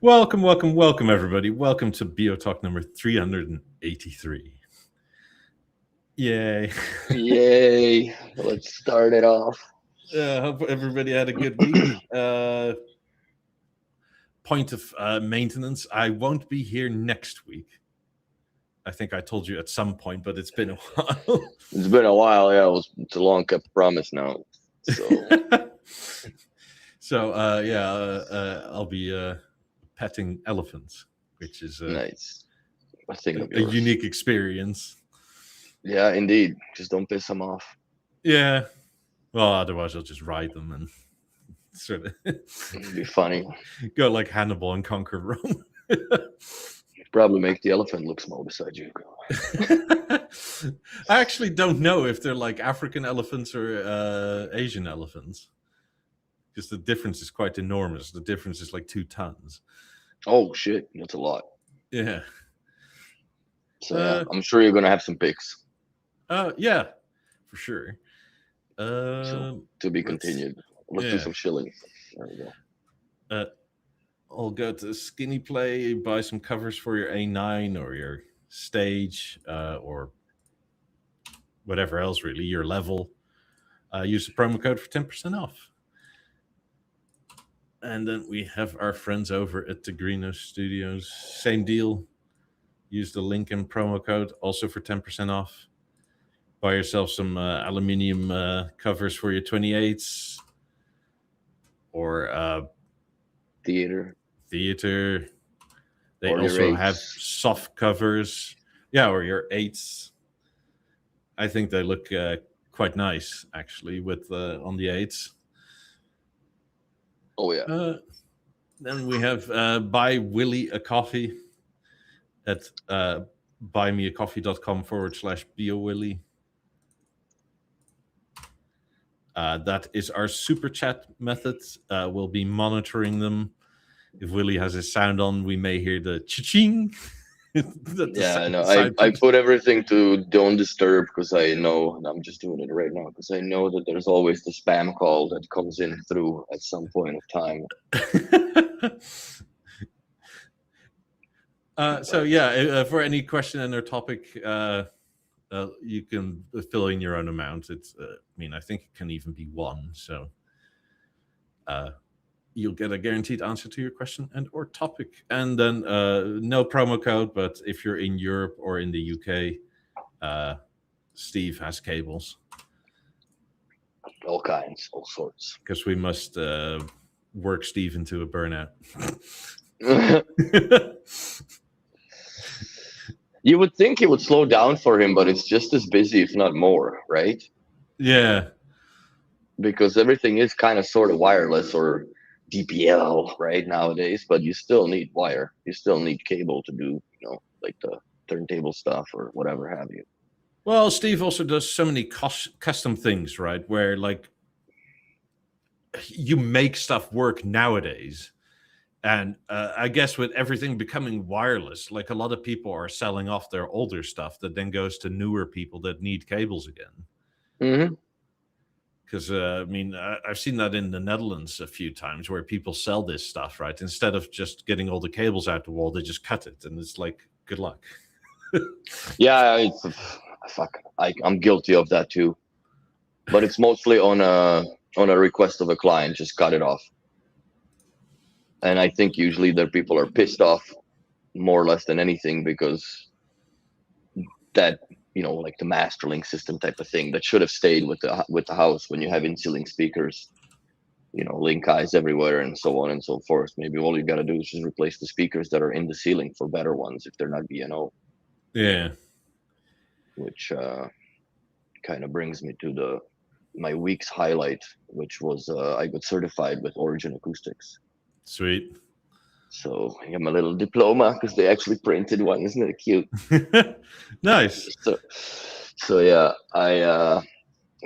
Welcome, everybody. Welcome to BeoTalk number 383. Yay. Yay. Let's start it off. Hope everybody had a good week. Point of maintenance, I won't be here next week. I think I told you at some point, but it's been a while. It's been a while. Yeah, it's a long kept promise now. So, I'll be petting elephants, which is nice. A unique experience. Yeah, indeed. Just don't piss them off. Yeah. Well, otherwise I'll just ride them and sort of it'd be funny. Go like Hannibal and conquer Rome. Probably make the elephant look small beside you. I actually don't know if they're like African elephants or Asian elephants, because the difference is quite enormous. The difference is like 2 tons. Oh shit, that's a lot. Yeah. So I'm sure you're gonna have some pics. Yeah, for sure. So, to be continued. Let's do some shilling. There we go. I'll go to Skinny Play, buy some covers for your A9 or your stage or whatever else, really, your level. Use the promo code for 10% off. And then we have our friends over at the Greeno Studios. Same deal. Use the link and promo code also for 10% off. Buy yourself some aluminium covers for your 28s or theater. They also have soft covers. Yeah, or your 8s. I think they look quite nice, actually, with on the 8s. Oh, yeah. Then we have Buy Willie a Coffee at buymeacoffee.com/BeoWillie. That is our super chat method. We'll be monitoring them. If Willie has his sound on, we may hear the cha-ching. Yeah, no, I put everything to don't disturb because I know, and I'm just doing it right now because I know that there's always the spam call that comes in through at some point of time. For any question and or topic, you can fill in your own amount. It's, I think it can even be 1. So you'll get a guaranteed answer to your question and or topic. And then no promo code, but if you're in Europe or in the UK, Steve has cables. All kinds, all sorts. Because we must work Steve into a burnout. You would think it would slow down for him, but it's just as busy, if not more, right? Yeah. Because everything is kind of sort of wireless or DPL, right, nowadays, but you still need wire. You still need cable to do, like the turntable stuff or whatever have you. Well, Steve also does so many custom things, right, where, like, you make stuff work nowadays. And I guess with everything becoming wireless, like a lot of people are selling off their older stuff that then goes to newer people that need cables again. Mm-hmm. Because, I've seen that in the Netherlands a few times where people sell this stuff, right? Instead of just getting all the cables out the wall, they just cut it. And it's like, good luck. Yeah, I'm guilty of that too. But it's mostly on a request of a client, just cut it off. And I think usually the people are pissed off more or less than anything because that, like the Masterlink system type of thing that should have stayed with the house when you have in-ceiling speakers, link eyes everywhere and so on and so forth. Maybe all you got to do is just replace the speakers that are in the ceiling for better ones if they're not B&O. Yeah. Which kind of brings me to my week's highlight, which was I got certified with Origin Acoustics. Sweet. So I got my little diploma because they actually printed one. Isn't it cute? Nice. So yeah,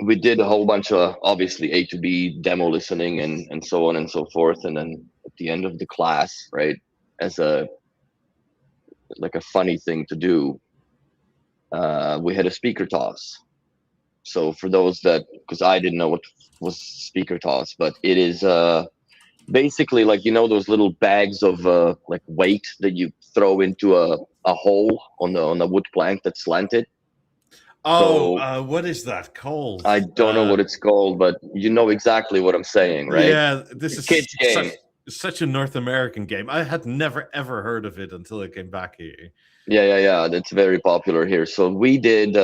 we did a whole bunch of obviously A to B demo listening and so on and so forth. And then at the end of the class, right, as a funny thing to do, we had a speaker toss. So for those that, because I didn't know what was speaker toss, but it is basically like those little bags of like weight that you throw into a hole on the wood plank that's slanted. Oh, So what is that called? I don't know what it's called, but you know exactly what I'm saying, right? Yeah, It's this a is kid's game. such a North American game. I had never ever heard of it until I came back here. Yeah. That's very popular here. So we did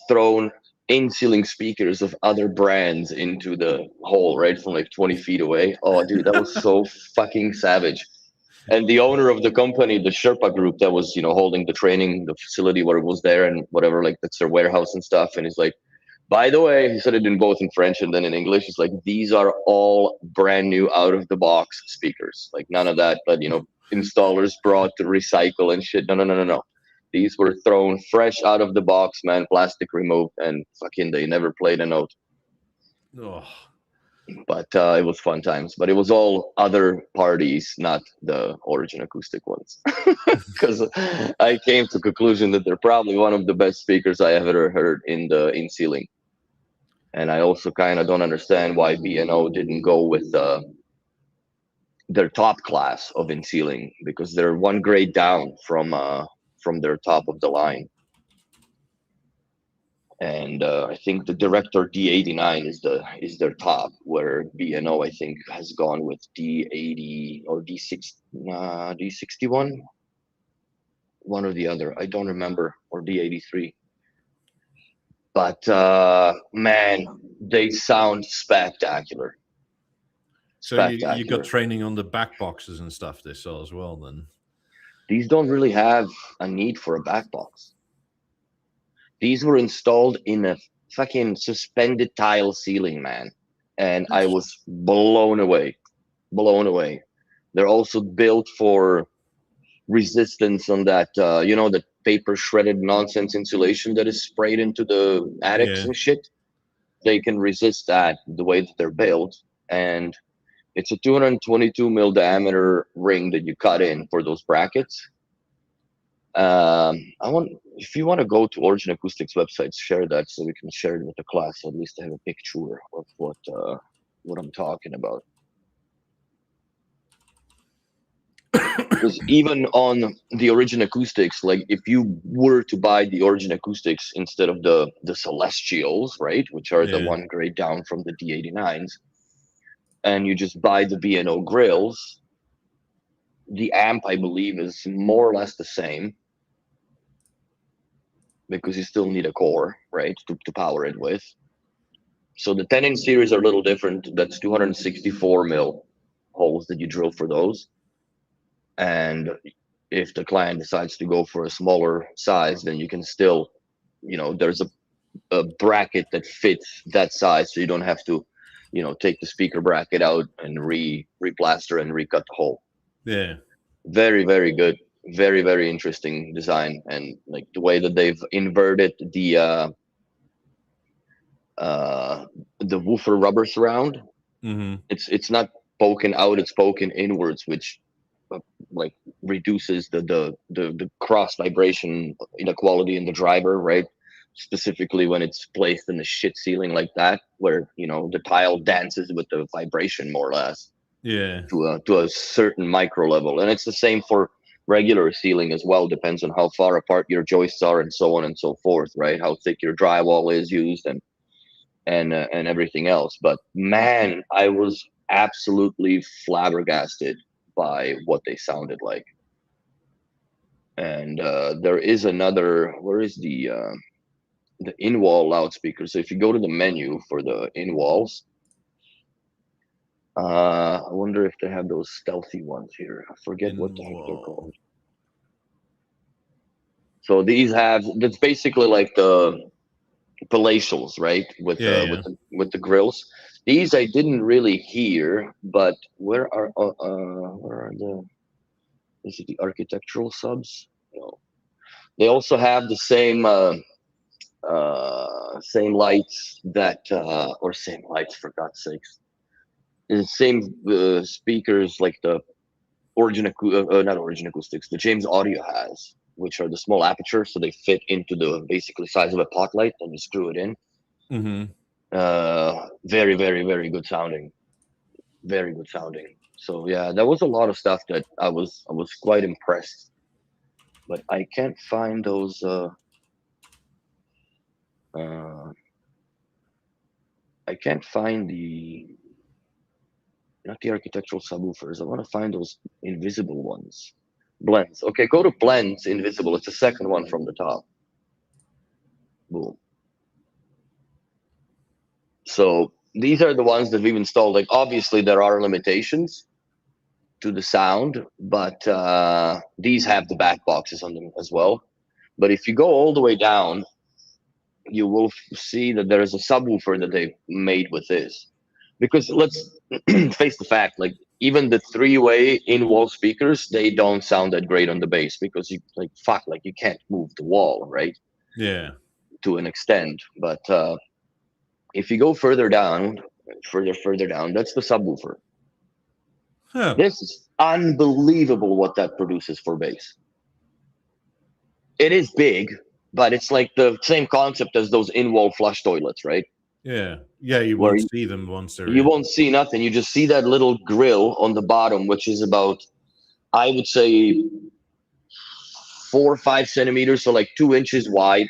thrown in-ceiling speakers of other brands into the hole, right, from like 20 feet away. Oh, dude, that was so fucking savage. And the owner of the company, the Sherpa group that was, holding the training, the facility where it was there and whatever, like that's their warehouse and stuff. And he's like, by the way, he said it in both in French and then in English. He's like, these are all brand new out of the box speakers. Like none of that, but installers brought to recycle and shit. No. These were thrown fresh out of the box, man, plastic removed, and fucking they never played a note. Oh, But it was fun times. But it was all other parties, not the Origin acoustic ones. Because I came to conclusion that they're probably one of the best speakers I ever heard in ceiling. And I also kind of don't understand why B&O didn't go with their top class of in ceiling, because they're one grade down from their top of the line. And I think the Director D89 is their top, where B&O I think has gone with D80 or D61, one or the other. I don't remember, or D83. But man, they sound spectacular. so you got training on the back boxes and stuff they saw as well then? These don't really have a need for a back box. These were installed in a fucking suspended tile ceiling, man. And I was blown away. They're also built for resistance on that, the paper shredded nonsense insulation that is sprayed into the attics and shit. They can resist that the way that they're built. And it's a 222 mil diameter ring that you cut in for those brackets. If you want to go to Origin Acoustics website, share that so we can share it with the class. So at least I have a picture of what I'm talking about. Because even on the Origin Acoustics, like if you were to buy the Origin Acoustics instead of the Celestials, right, which are the one grade down from the D89s, and you just buy the B&O grills, the amp I believe is more or less the same, because you still need a core, right, to power it with. So the 10-inch series are a little different. That's 264 mil holes that you drill for those. And if the client decides to go for a smaller size, then you can still, there's a bracket that fits that size, so you don't have to, take the speaker bracket out and replaster and recut the hole. Yeah. Very, very good. Very, very interesting design, and like the way that they've inverted the woofer rubber surround. Mm-hmm. It's not poking out; it's poking inwards, which like reduces the cross vibration inequality in the driver, right? Specifically when it's placed in the shit ceiling like that, where the tile dances with the vibration more or less. Yeah. To a certain micro level, and it's the same for regular ceiling as well. Depends on how far apart your joists are and so on and so forth, right? How thick your drywall is used and everything else. But man, I was absolutely flabbergasted by what they sounded like. And there is another, where is the in-wall loudspeaker? So if you go to the menu for the in-walls, I wonder if they have those stealthy ones here. I forget what the heck they're called. So these have, that's basically like the palatials, right? With the grills. These I didn't really hear, but where are the? Is it the architectural subs? No. They also have the same lights that or same lights, for God's sakes. The same speakers like the not Origin Acoustics, the James Audio has, which are the small aperture, so they fit into the basically size of a pot light, and you screw it in. Mm-hmm. Very, very, very good sounding. very good sounding. So yeah, there was a lot of stuff that I was quite impressed, but I can't find those. Uh, I can't find the not the architectural subwoofers. I want to find those invisible ones. Blends. Okay, go to blends, invisible. It's the second one from the top. Boom. So these are the ones that we've installed. Like obviously there are limitations to the sound, but these have the back boxes on them as well. But if you go all the way down, you will see that there is a subwoofer that they made with this. Because let's face the fact, like even the three-way in-wall speakers, they don't sound that great on the bass because you like you can't move the wall, right? Yeah. To an extent. But if you go further down, further down, that's the subwoofer. Huh. This is unbelievable what that produces for bass. It is big, but it's like the same concept as those in-wall flush toilets, right? Yeah. Yeah, you Where won't see them once they're you in. won't see nothing. You just see that little grill on the bottom, which is about, I would say, 4 or 5 centimeters, so like 2 inches wide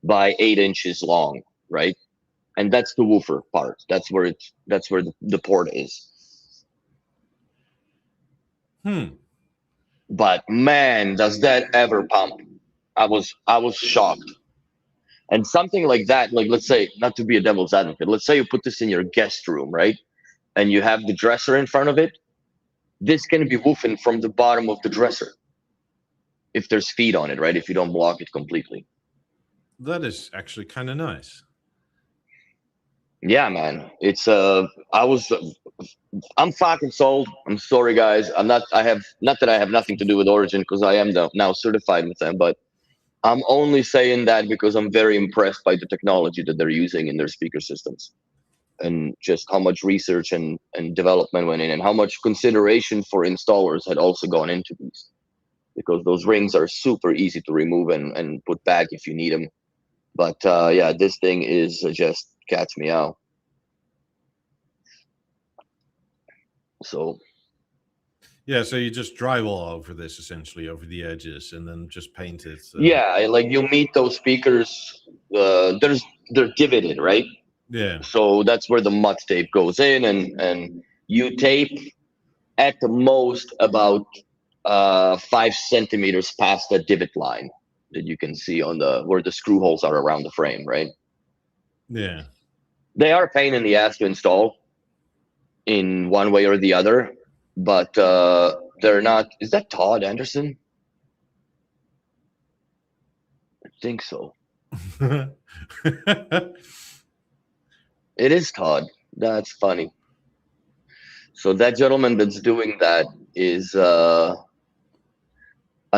by 8 inches long, right? And that's the woofer part. That's where the port is. Hmm. But man, does that ever pump? I was shocked. And something like that, like let's say, not to be a devil's advocate, let's say you put this in your guest room, right? And you have the dresser in front of it. This can be woofing from the bottom of the dresser if there's feet on it, right? If you don't block it completely. That is actually kind of nice. Yeah, man. It's I'm fucking sold. I'm sorry, guys. I have not that I have nothing to do with Origin because I am now certified with them, but I'm only saying that because I'm very impressed by the technology that they're using in their speaker systems and just how much research and development went in and how much consideration for installers had also gone into these because those rings are super easy to remove and put back if you need them. But yeah, this thing is just catch me out. So Yeah, so you just drywall over this essentially, over the edges, and then just paint it. yeah, like you meet those speakers. They're divoted, right? Yeah. So that's where the mud tape goes in, and you tape at the most about 5 centimeters past the divot line that you can see on the where the screw holes are around the frame, right? Yeah. They are a pain in the ass to install in one way or the other, but they're not. Is that Todd Anderson? I think so. It is Todd. That's funny. So that gentleman that's doing that is a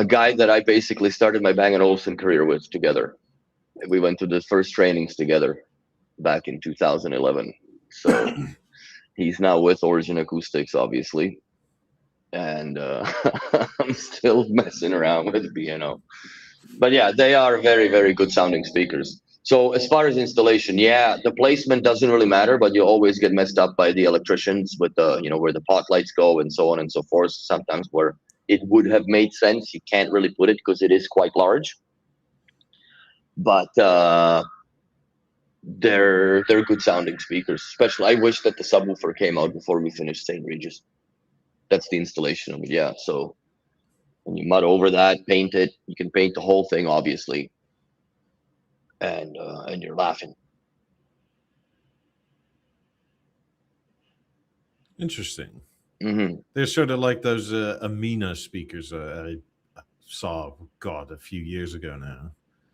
guy that I basically started my Bang& Olufsen career with together. We went to the first trainings together back in 2011. So he's now with Origin Acoustics, obviously. And I'm still messing around with B&O. But yeah, they are very, very good sounding speakers. So as far as installation, yeah, the placement doesn't really matter, but you always get messed up by the electricians with the, where the pot lights go and so on and so forth. Sometimes where it would have made sense, you can't really put it because it is quite large. But they're good sounding speakers. Especially, I wish that the subwoofer came out before we finished St. Regis. That's the installation of it. Yeah. So when you mud over that, paint it. You can paint the whole thing, obviously, and you're laughing. Interesting. Mm-hmm. They're sort of like those Amina speakers I saw, God, a few years ago now.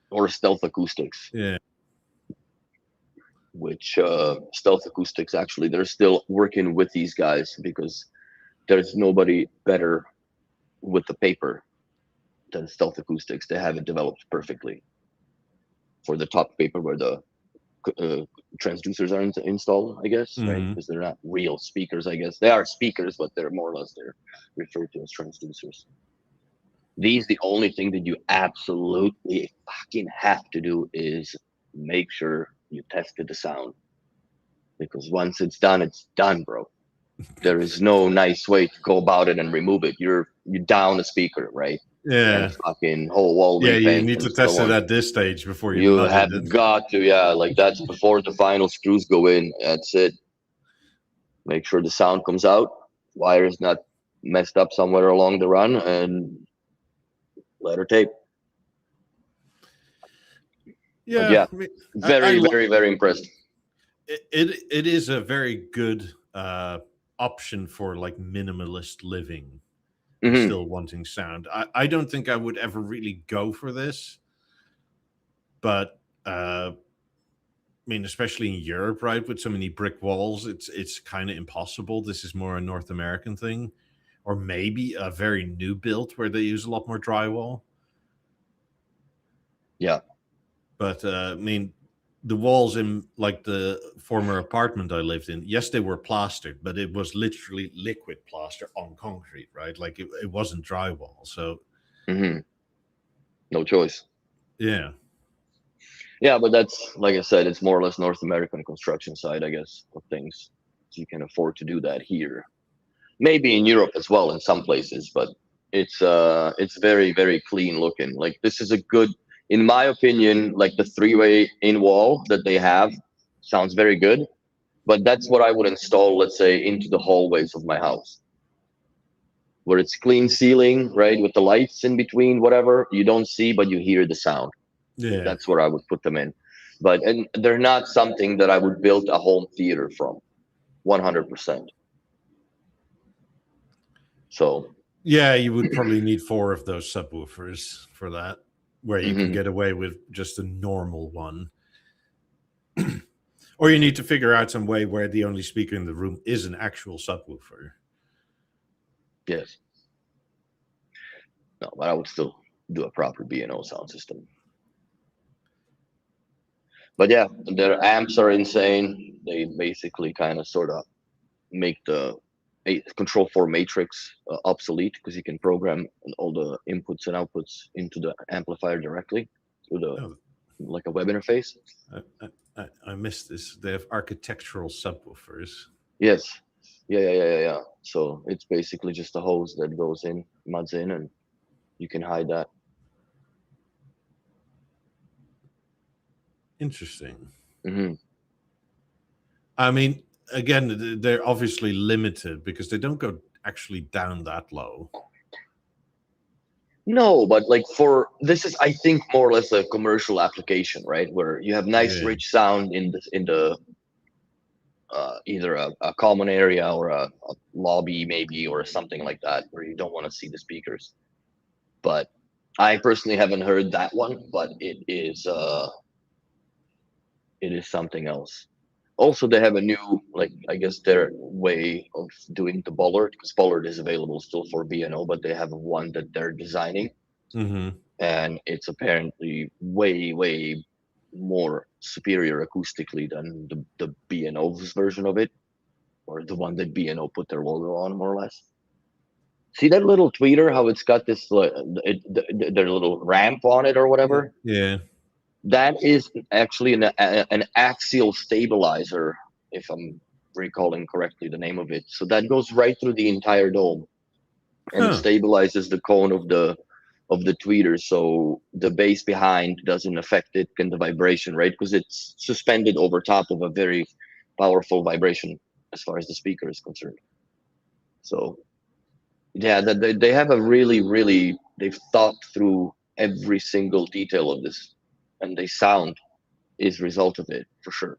Or Stealth Acoustics. Yeah. Which Stealth Acoustics, actually, they're still working with these guys because there's nobody better with the paper than Stealth Acoustics. They have it developed perfectly for the top paper where the transducers are installed, I guess, right? Mhm. Because they're not real speakers, I guess. They are speakers, but they're more or less they're referred to as transducers. These, the only thing that you absolutely fucking have to do is make sure you tested the sound. Because once it's done, bro. There is no nice way to go about it and remove it. You down a speaker, right? And Yeah. fucking whole wall Yeah, you repaint need and to so test it on. at this stage before you You mudded have it. got to, yeah, like that's before the final screws go in. That's it. Make sure the sound comes out, wire is not messed up somewhere along the run, and letter tape. But Yeah, yeah, I mean, very, very, very impressed. it is a very good option for like minimalist living and Hmm. still wanting sound. I don't think I would ever really go for this, but I mean, especially in Europe, right, with so many brick walls, it's kind of impossible. This is more a North American thing, or maybe a very new build where they use a lot more drywall. Yeah. But I mean, the walls in like the former apartment I lived in, yes, they were plastered, but it was literally liquid plaster on concrete, right? Like it wasn't drywall. So Hmm. No choice. yeah, Yeah, but that's like I said, it's more or less North American construction side, I guess, of things. So you can afford to do that here. Maybe in Europe as well in some places, but it's very, very clean looking. Like this is a good, in my opinion, like the three-way in wall that they have sounds very good. But that's what I would install, let's say, into the hallways of my house, where it's clean ceiling, right, with the lights in between, whatever you don't see, but you hear the sound. yeah, That's where I would put them in. But and they're not something that I would build a home theater from, 100%. So, yeah. You would probably need 4 of those subwoofers for that, where you can mhm. get away with just a normal one. Or you need to figure out some way where the only speaker in the room is an actual subwoofer. Yes. No, but I would still do a proper B&O sound system. But yeah, their amps are insane. They basically kind of sort of make the control 4 matrix obsolete because you can program all the inputs and outputs into the amplifier directly through the Oh, like a web interface. I missed this. They have architectural subwoofers. Yes. Yeah. So it's basically just a hose that goes in, muds in, and you can hide that. Interesting. Hmm. I mean, again, they're obviously limited because they don't go actually down that low. No, but like for this is I think more or less a commercial application, right? Where you have nice Yeah. rich sound in the either a common area or a lobby maybe or something like that where you don't want to see the speakers. But I personally haven't heard that one, but it is something else. Also, they have a new, like, I guess their way of doing the bollard, because bollard is available still for B&O, but they have one that they're designing, Mm-hmm. and it's apparently way, way more superior acoustically than the B&O's version of it, or the one that B&O put their logo on, more or less. See that little tweeter, how it's got this, their little ramp on it or whatever? Yeah. That is actually an axial stabilizer, if I'm recalling correctly the name of it. So that goes right through the entire dome, and it Huh. stabilizes the cone of the tweeter, so the bass behind doesn't affect it and the vibration, right? Because it's suspended over top of a very powerful vibration as far as the speaker is concerned. So yeah, they have a really, really they've thought through every single detail of this, and they sound is result of it for sure.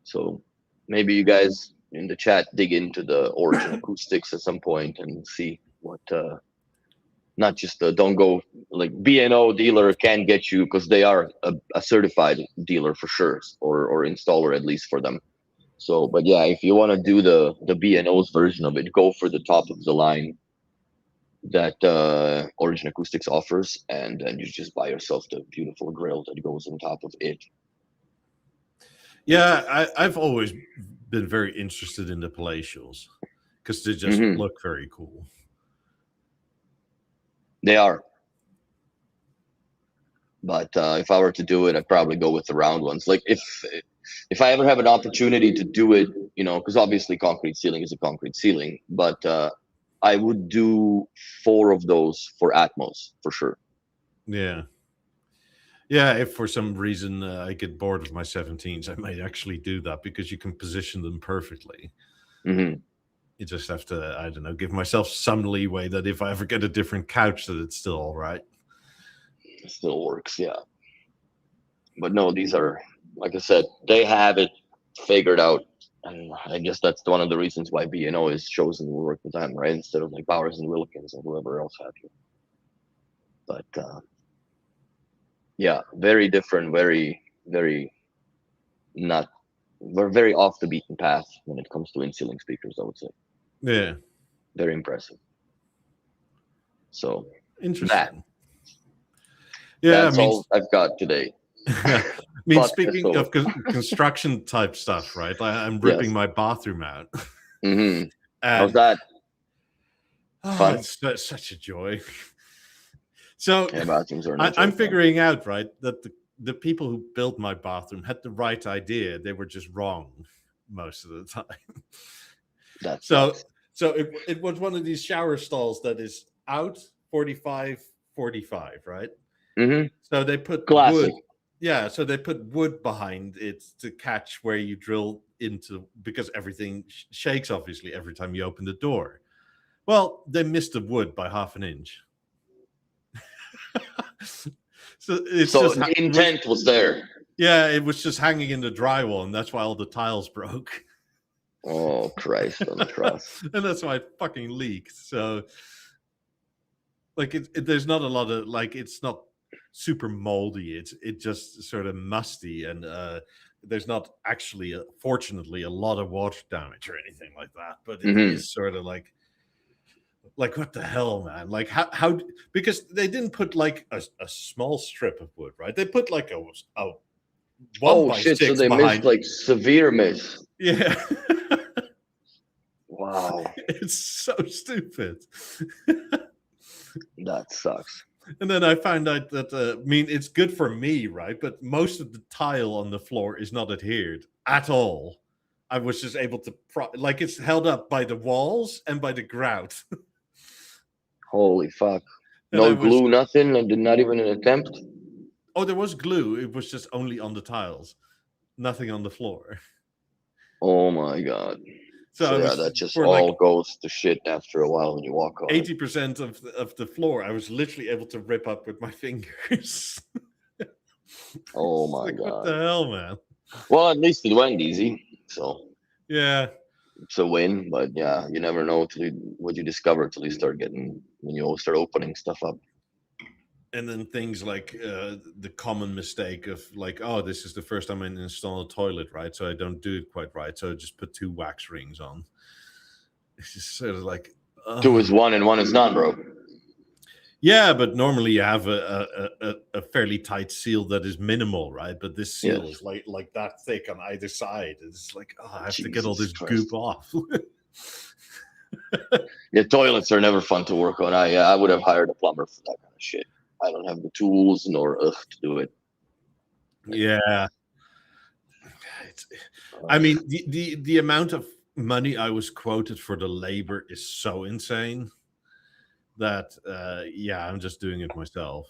So maybe you guys in the chat dig into the Origin Acoustics at some point and see what not just don't go like B&O dealer can get you because they are a certified dealer for sure, or installer at least for them. So but yeah, if you want to do the B&O's version of it, go for the top of the line that Origin Acoustics offers, and then you just buy yourself the beautiful grill that goes on top of it. Yeah, I've always been very interested in the palatials because they just Hmm. look very cool. They are. But if I were to do it, I'd probably go with the round ones. Like if if I ever have an opportunity to do it, you know, because obviously concrete ceiling is a concrete ceiling, but I would do 4 of those for Atmos for sure. Yeah. Yeah, if for some reason I get bored of my 17s, I might actually do that because you can position them perfectly. Hmm. You just have to, I don't know, give myself some leeway that if I ever get a different couch, that it's still all right. It still works, yeah. But no, these are, like I said, they have it figured out. And I guess that's one of the reasons why B&O is chosen to work with them, right? Instead of like Bowers and Wilkins and whoever else have you. But yeah, very different, very, very not, we're very off the beaten path when it comes to in-ceiling speakers, I would say. Yeah. Very impressive. So Interesting. Yeah, that's all I've got today. I mean, speaking of construction type stuff, right? I'm ripping my bathroom out. Mm-hmm. How's that? Fun? It's such a joy. So bathrooms are I'm figuring out, right, that the people who built my bathroom had the right idea. They were just wrong most of the time. So it was one of these shower stalls that is out 45, 45, right? Mm-hmm. So they put classic. Wood. Yeah, so they put wood behind it to catch where you drill into, because everything shakes, obviously, every time you open the door. Well, they missed the wood by half an inch. So the intent was there. Yeah, it was just hanging in the drywall, and that's why all the tiles broke. Oh, Christ on the cross. And that's why it fucking leaked. So, like, there's not a lot of, like, it's not super moldy. It's just sort of musty, and there's not actually, fortunately, a lot of water damage or anything like that. But it is sort of like what the hell, man? Like how because they didn't put like a small strip of wood, right? They put like a 1x6 so they behind. missed like severe miss. Yeah. Wow. It's so stupid. That sucks. And then I found out that, I mean, it's good for me, right? But most of the tile on the floor is not adhered at all. I was just able to, like, it's held up by the walls and by the grout. Holy fuck. No glue, nothing? And not even an attempt? Oh, there was glue. It was just only on the tiles. Nothing on the floor. Oh my God. So yeah, that just all goes to shit after a while when you walk on 80% of the floor, I was literally able to rip up with my fingers. Oh my God. What the hell, man? Well, at least it went easy. So yeah, it's a win. But yeah, you never know what you discover till you start when you start opening stuff up. And then things like the common mistake of like, oh, this is the first time I install a toilet, right? So I don't do it quite right. So I just put 2 wax rings on. It's just sort of like 2 is 1 and 1 is none, bro. Yeah, but normally you have a fairly tight seal that is minimal, right? But this seal is like that thick on either side. It's like, oh, I have to get all this goop off. Yeah, toilets are never fun to work on. I would have hired a plumber for that kind of shit. I don't have the tools nor to do it. Yeah. I mean, the amount of money I was quoted for the labor is so insane that, yeah, I'm just doing it myself.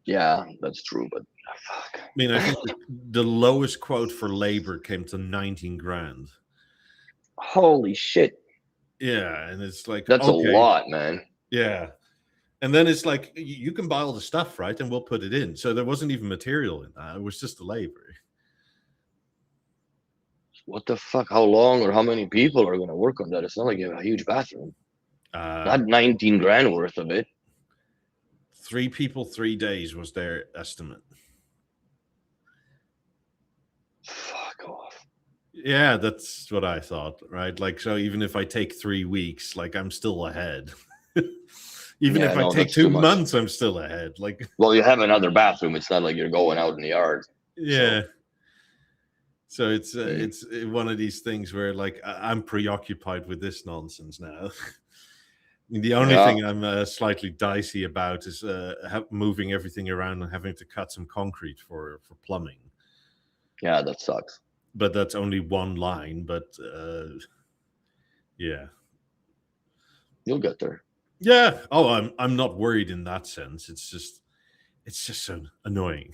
Yeah, that's true, but fuck. I mean, I think the lowest quote for labor came to 19 grand. Holy shit. Yeah, and it's like, that's a lot, man. Yeah. And then it's like, you can buy all the stuff, right? And we'll put it in. So there wasn't even material in that. It was just the labor. What the fuck? How long or how many people are going to work on that? It's not like you have a huge bathroom. Not 19 grand worth of it. 3 people, 3 days was their estimate. Fuck off. Yeah, that's what I thought, right? Like, so even if I take 3 weeks, like, I'm still ahead. Even if I take 2 months, I'm still ahead. Like, well, you have another bathroom. It's not like you're going out in the yard. Yeah. So it's one of these things where, like, I'm preoccupied with this nonsense now. I mean, the only thing I'm slightly dicey about is moving everything around and having to cut some concrete for plumbing. Yeah, that sucks. But that's only one line. But yeah, You'll get there. yeah. Oh, I'm not worried in that sense. It's just so annoying.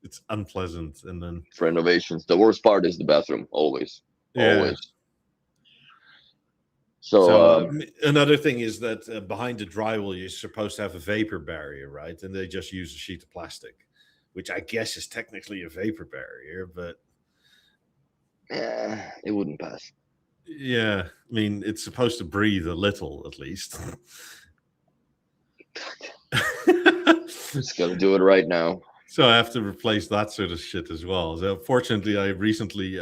It's unpleasant, and then For renovations, the worst part is the bathroom. Always, yeah. always. So So another thing is that behind the drywall, you're supposed to have a vapor barrier, right? And they just use a sheet of plastic, which I guess is technically a vapor barrier, but it wouldn't pass. yeah, I mean, it's supposed to breathe a little, at least. Just gotta do it right now. So I have to replace that sort of shit as well. So fortunately, I recently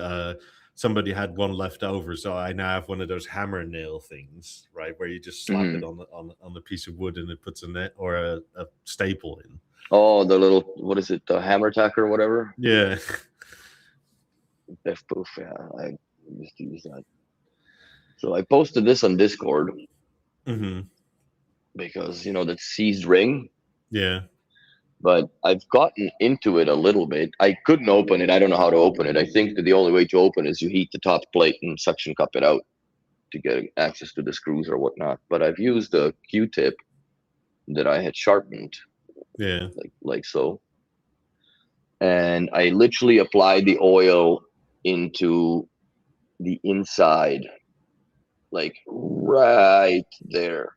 somebody had one left over, so I now have one of those hammer nail things, right, where you just slap it on the piece of wood and it puts a net or a staple in. Oh, the little, what is it, the hammer tack or whatever? Yeah. F poof, yeah, I used to use that. So I posted this on Discord because that seized ring. Yeah. But I've gotten into it a little bit. I couldn't open it. I don't know how to open it. I think that the only way to open is you heat the top plate and suction cup it out to get access to the screws or whatnot. But I've used a Q-tip that I had sharpened, like so, and I literally applied the oil into the inside, like right there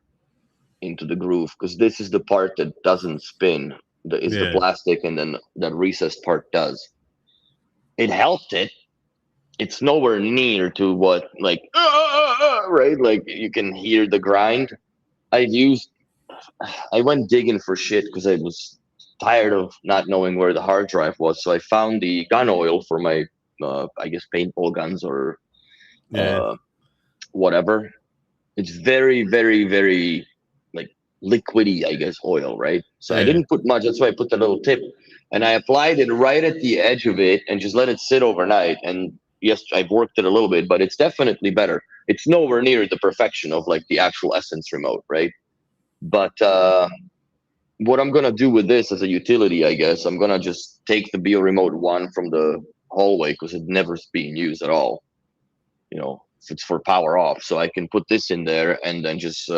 into the groove, because this is the part that doesn't spin. The plastic, and then that recessed part does. It helped it. It's nowhere near to what, like, right? Like, you can hear the grind. I went digging for shit because I was tired of not knowing where the hard drive was. So I found the gun oil for my, I guess, paintball guns or whatever. It's very, very, very, like, liquidy, I guess, oil, right? So I didn't put much. That's why I put the little tip, and I applied it right at the edge of it and just let it sit overnight. And yes, I've worked it a little bit, but it's definitely better. It's nowhere near the perfection of like the actual Essence remote, right? But what I'm gonna do with this as a utility, I guess, I'm gonna just take the Beo Remote 1 from the hallway because it never's being used at all. It's for power off, so I can put this in there and then just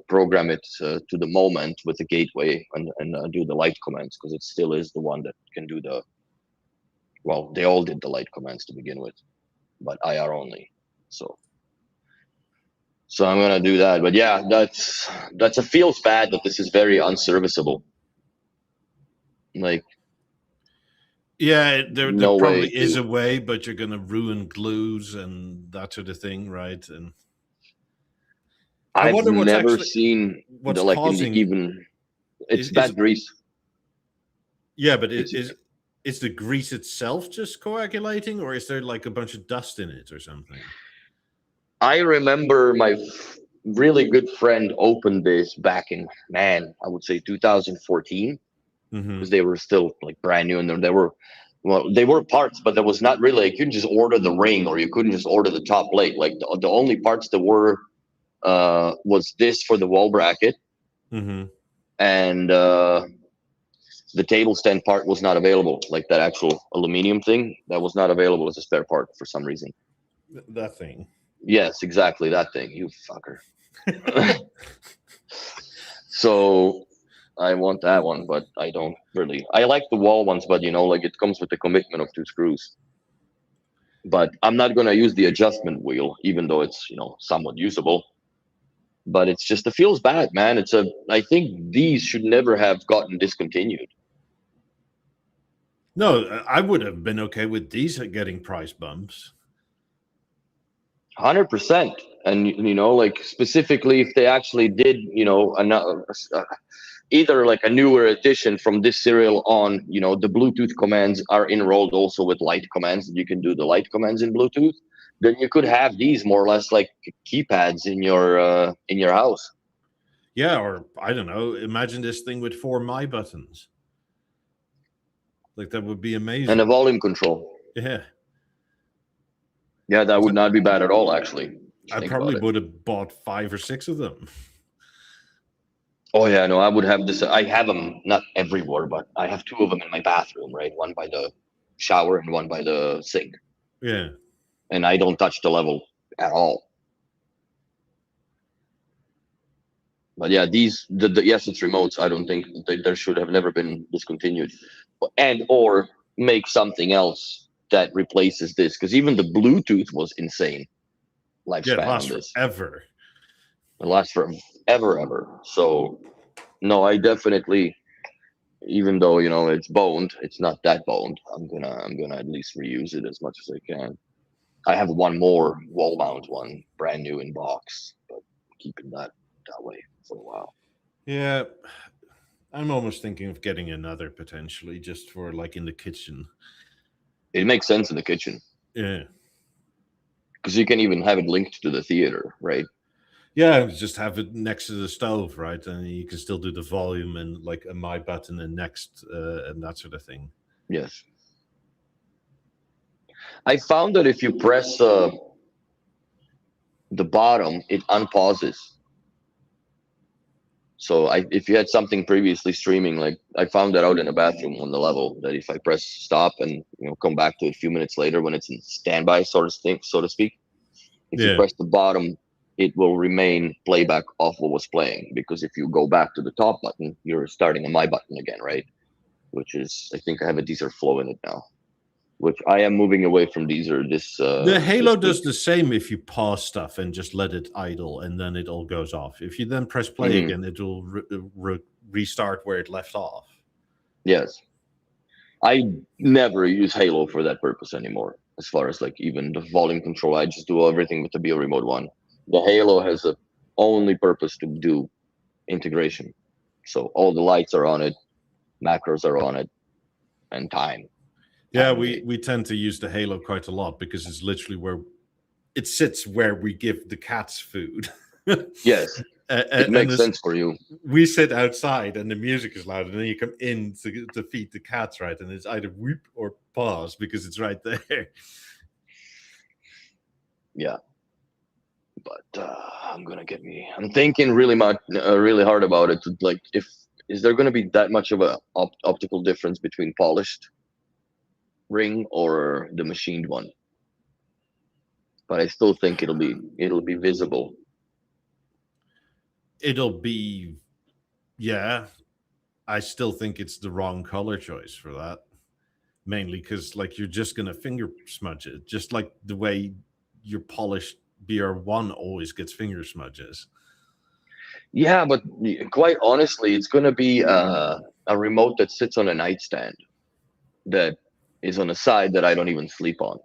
program it to the moment with the gateway and do the light commands, because it still is the one that can do they all did the light commands to begin with, but IR only. So I'm gonna do that. But yeah, it feels bad that this is very unserviceable. Like, yeah, there probably is a way, but you're going to ruin glues and that sort of thing, right? And I've never seen what's causing it's bad grease. Yeah, but is the grease itself just coagulating, or is there like a bunch of dust in it or something? I remember my really good friend opened this back in, I would say 2014. Because they were still like brand new, and they were parts, but there was not really, you couldn't just order the ring, or you couldn't just order the top plate. Like the only parts that were was this for the wall bracket, and the table stand part was not available. Like that actual aluminum thing, that was not available as a spare part for some reason. That thing. Yes, exactly, that thing. You fucker. So I want that one, but I don't really. I like the wall ones, but like it comes with the commitment of 2 screws. But I'm not gonna use the adjustment wheel, even though it's somewhat usable. But it's just, it feels bad, man. I think these should never have gotten discontinued. No, I would have been okay with these getting price bumps. 100%. And like specifically if they actually did, either like a newer edition from this serial on, the Bluetooth commands are enrolled also with light commands. You can do the light commands in Bluetooth. Then you could have these more or less like keypads in your house. Yeah, or I don't know. Imagine this thing with 4 My buttons. Like that would be amazing. And a volume control. Yeah. Yeah, that would not be bad at all, actually. I probably would have bought 5 or 6 of them. Oh yeah, no, I would have this. I have them not everywhere, but I have 2 of them in my bathroom, right? One by the shower and one by the sink. Yeah. And I don't touch the level at all. But yeah, yes, it's remotes. I don't think there should have never been discontinued, and or make something else that replaces this, because even the Bluetooth was insane Yeah, it lifespan on lasts this. forever. It lasts for ever. So no, I definitely, even though it's boned, it's not that boned. I'm gonna at least reuse it as much as I can. I have one more wall mount one, brand new in box, but keeping that way for a while. Yeah, I'm almost thinking of getting another potentially, just for like in the kitchen. It makes sense in the kitchen. Yeah. Because you can even have it linked to the theater, right? Yeah, just have it next to the stove, right? And you can still do the volume and like a my button and next and that sort of thing. Yes. I found that if you press the bottom, it unpauses. So if you had something previously streaming, like I found that out in a bathroom on the level, that if I press stop and come back to it a few minutes later when it's in standby, so to speak, if you press the bottom, it will remain playback of what was playing. Because if you go back to the top button, you're starting a my button again, right? Which is, I think I have a Deezer Flow in it now, which I am moving away from Deezer. The Halo does the same if you pause stuff and just let it idle, and then it all goes off. If you then press play again, it will restart where it left off. Yes. I never use Halo for that purpose anymore. As far as like even the volume control, I just do everything with the Beo Remote one. The Halo has the only purpose to do integration. So all the lights are on it, macros are on it, and time. Yeah, we tend to use the Halo quite a lot because it's literally where it sits where we give the cats food. Yes, it makes sense for you. We sit outside and the music is loud, and then you come in to feed the cats, right? And it's either whoop or pause because it's right there. Yeah, but I'm thinking really hard about it. Like, is there going to be that much of a optical difference between polished ring or the machined one? But I still think it'll be visible. It'll be, yeah. I still think it's the wrong color choice for that. Mainly because like you're just gonna finger smudge it, just like the way your polished BR1 always gets finger smudges. Yeah, but quite honestly, it's gonna be a remote that sits on a nightstand that is on a side that I don't even sleep on.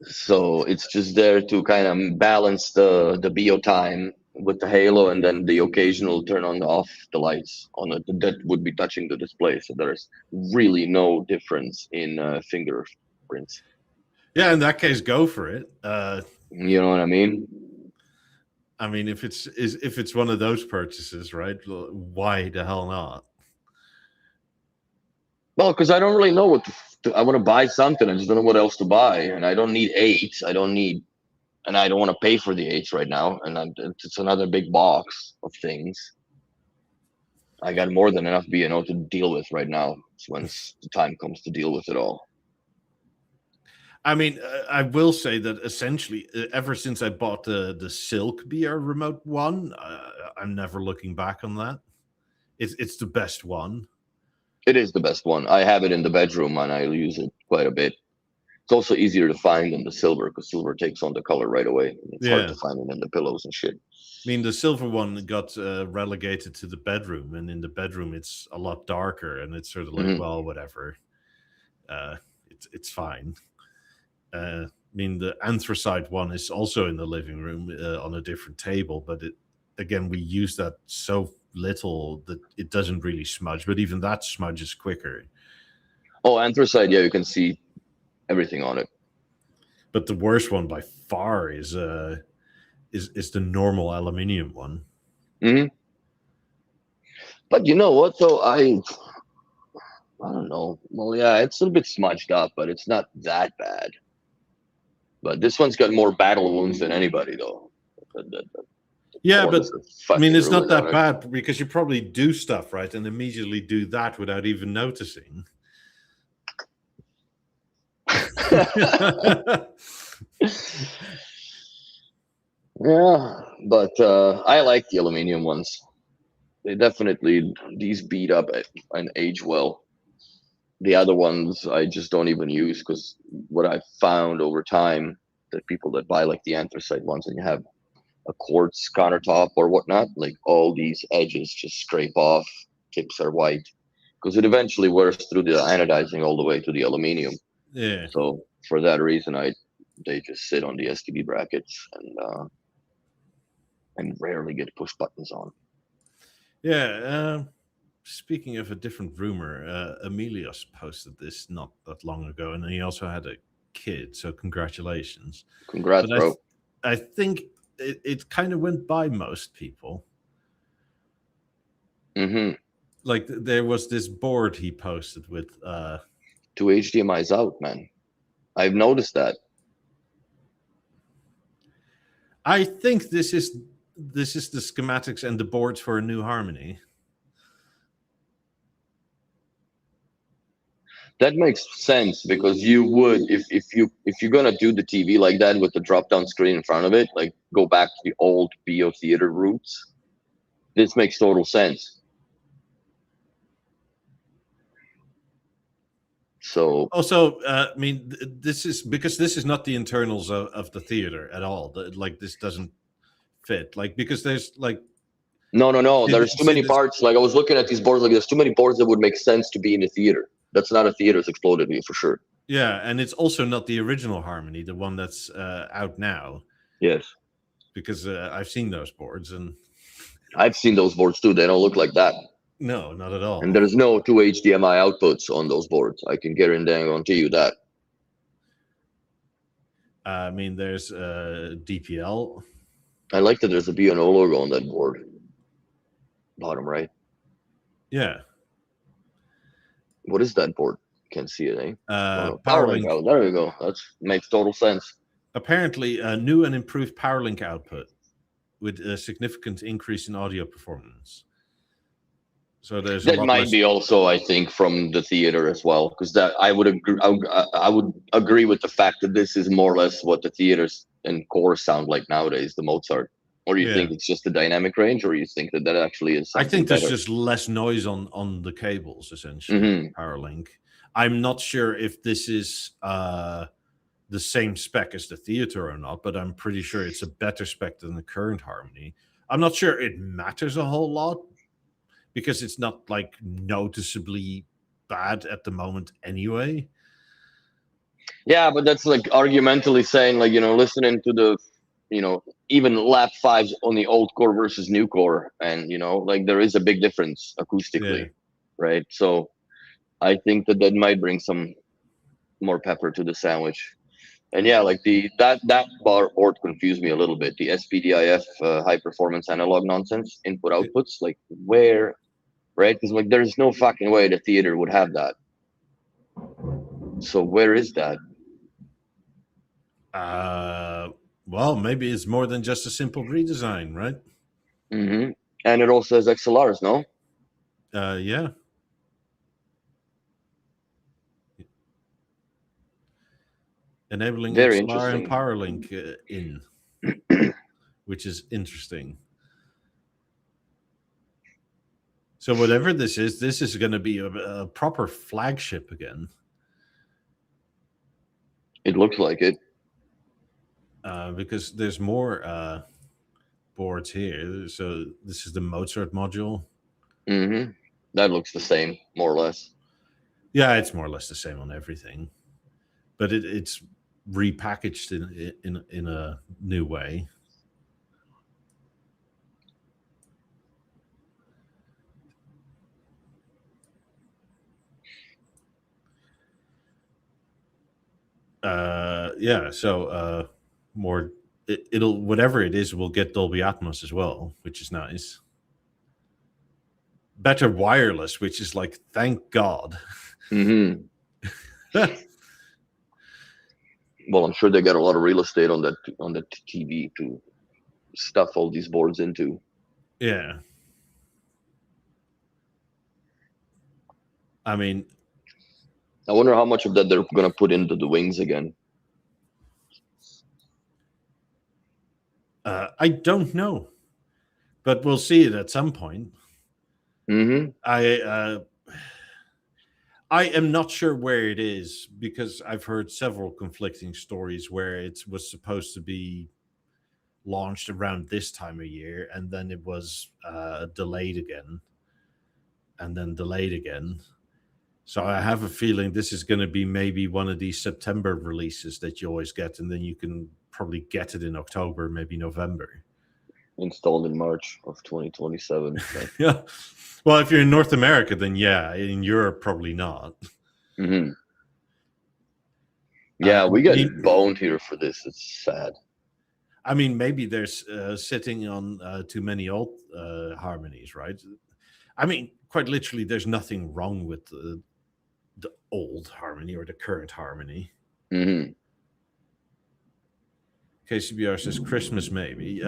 So it's just there to kind of balance the BO time with the Halo, and then the occasional turn on off the lights on it that would be touching the display. So there's really no difference in fingerprints. Yeah, in that case, go for it. You know what I mean? I mean, if it's one of those purchases, right? Why the hell not? Well, because I don't really know what I want to buy something. I just don't know what else to buy, and I don't need 8. I don't want to pay for the 8s right now. And it's another big box of things. I got more than enough B&O to deal with right now. Once the time comes to deal with it all. I mean, I will say that essentially, ever since I bought the Silk BR Remote one, I'm never looking back on that. It's the best one. It is the best one. I have it in the bedroom, and I use it quite a bit. It's also easier to find than the silver, because silver takes on the color right away. It's hard to find it in the pillows and shit. I mean, the silver one got relegated to the bedroom, and in the bedroom it's a lot darker, and it's sort of like, well, whatever. It's fine. I mean, the anthracite one is also in the living room on a different table, but again, we use that so little that it doesn't really smudge, but even that smudges quicker. Oh, anthracite, yeah, you can see everything on it. But the worst one by far is the normal aluminium one. But you know what, though? I don't know. Well, yeah, it's a bit smudged up, but it's not that bad. But this one's got more battle wounds than anybody, though. Yeah, but I mean, it's not that ruined bad because you probably do stuff right and immediately do that without even noticing. Yeah, but I like the aluminum ones. They definitely, these beat up and age well. The other ones I just don't even use because what I've found over time, that people that buy like the anthracite ones and you have a quartz countertop or whatnot, like all these edges just scrape off, tips are white because it eventually wears through the anodizing all the way to the aluminum. Yeah. So for that reason, they just sit on the STB brackets and rarely get push buttons on. Yeah. Speaking of a different rumor, Emilios posted this not that long ago, and he also had a kid. So congratulations. Congrats, But bro. I think it kind of went by most people. Mm-hmm. Like there was this board he posted with 2 HDMI's out, man. I've noticed that. I think this is the schematics and the boards for a new harmony. That makes sense because you would, if you're gonna do the TV like that with the drop down screen in front of it, like go back to the old Beo theater roots. This makes total sense. So also, I mean, this is because this is not the internals of the theater at all. Like this doesn't fit. Like because there's like no. There's too many parts. Like I was looking at these boards, like there's too many boards that would make sense to be in the theater. That's not a theater's exploded me for sure. Yeah, and it's also not the original harmony, the one that's out now. Yes, because I've seen those boards and I've seen those boards too. They don't look like that. No, not at all. And there's no 2 HDMI outputs on those boards. I can guarantee you that. I mean, there's DPL. I like that there's a B&O logo on that board. Bottom right. Yeah. What is that board? Can't see it, eh? PowerLink. Out. There we go. That makes total sense. Apparently, a new and improved PowerLink output with a significant increase in audio performance. So there's that might be also, I think, from the theater as well, because that I would agree. I would agree with the fact that this is more or less what the theaters and cores sound like nowadays, the Mozart. Or do you think it's just the dynamic range, or you think that actually is? I think there's just less noise on the cables, essentially. PowerLink. I'm not sure if this is the same spec as the theater or not, but I'm pretty sure it's a better spec than the current harmony. I'm not sure it matters a whole lot because it's not like noticeably bad at the moment anyway. Yeah, but that's like argumentally saying, like, listening to the, even lap fives on the old core versus new core, and like there is a big difference acoustically, right? So I think that might bring some more pepper to the sandwich. And yeah, like that board confused me a little bit. The SPDIF high performance analog nonsense input outputs, like where, right? Because like there's no fucking way the theater would have that. So where is that? Well, maybe it's more than just a simple redesign, right? Mm-hmm. And it also has XLRs, no? Yeah. Enabling Very XLR and interesting. PowerLink in, which is interesting. So whatever this is going to be a proper flagship again. It looks like it. Because there's more boards here. So this is the Mozart module. Mm-hmm. That looks the same, more or less. Yeah, it's more or less the same on everything, but it's repackaged in a new way. Yeah, so more it'll whatever it is will get Dolby Atmos as well, which is nice. Better wireless, which is like, thank God. Mm-hmm. Well, I'm sure they got a lot of real estate on that TV to stuff all these boards into. Yeah. I mean, I wonder how much of that they're gonna put into the wings again. I don't know, but we'll see it at some point. Mm-hmm. I am not sure where it is because I've heard several conflicting stories where it was supposed to be launched around this time of year, and then it was delayed again, and then delayed again. So I have a feeling this is going to be maybe one of these September releases that you always get, and then you can probably get it in October, maybe November. Installed in March of 2027. So. Yeah. Well, if you're in North America, then yeah. In Europe, probably not. Mm-hmm. Yeah, we get boned here for this. It's sad. I mean, maybe there's sitting on too many old harmonies, right? I mean, quite literally, there's nothing wrong with the old harmony or the current harmony. Mm-hmm. KCBR says Christmas, maybe.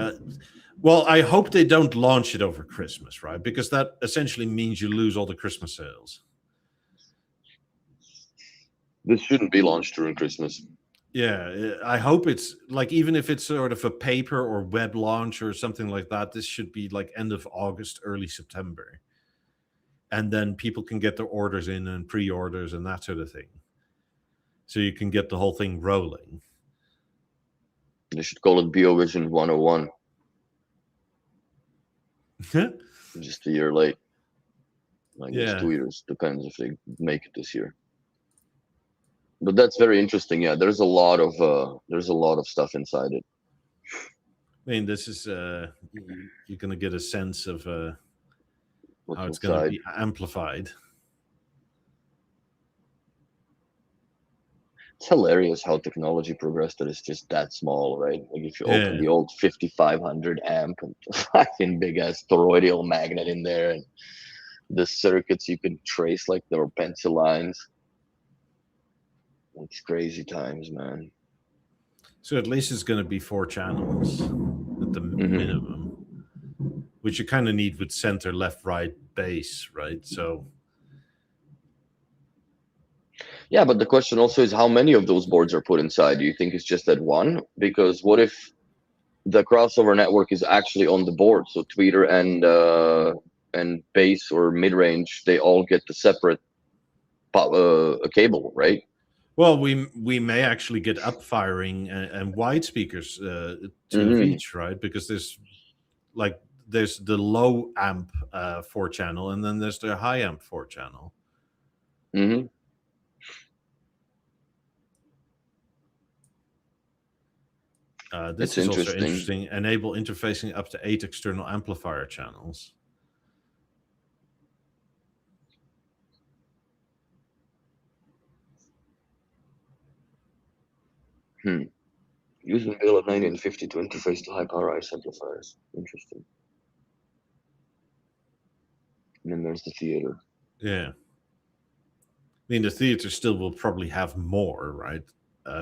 Well, I hope they don't launch it over Christmas, right? Because that essentially means you lose all the Christmas sales. This shouldn't be launched during Christmas. Yeah, I hope it's like, even if it's sort of a paper or web launch or something like that, this should be like end of August, early September. And then people can get their orders in and pre-orders and that sort of thing. So you can get the whole thing rolling. They should call it BeoVision 101. Just a year late. I guess 2 years. Depends if they make it this year. But that's very interesting. Yeah, there's a lot of stuff inside it. I mean, this is you're going to get a sense of how it's going to be amplified. It's hilarious how technology progressed that it's just that small, right? Like if you open the old 5500 amp and fucking big ass toroidal magnet in there, and the circuits you can trace like there were pencil lines. It's crazy times, man. So at least it's going to be 4 channels at the minimum, which you kind of need with center, left, right, bass, right? So. Yeah, but the question also is how many of those boards are put inside? Do you think it's just that one? Because what if the crossover network is actually on the board? So tweeter and bass or mid-range, they all get the separate cable, right? Well, we may actually get up firing and wide speakers to of each, right? Because there's the low amp 4 channel, and then there's the high amp 4 channel. Mm-hmm. This is also interesting. Enable interfacing up to 8 external amplifier channels. Using bill of 90 and 50 to interface to high power ICE amplifiers. Interesting. And then there's the theater. Yeah. I mean, the theater still will probably have more, right?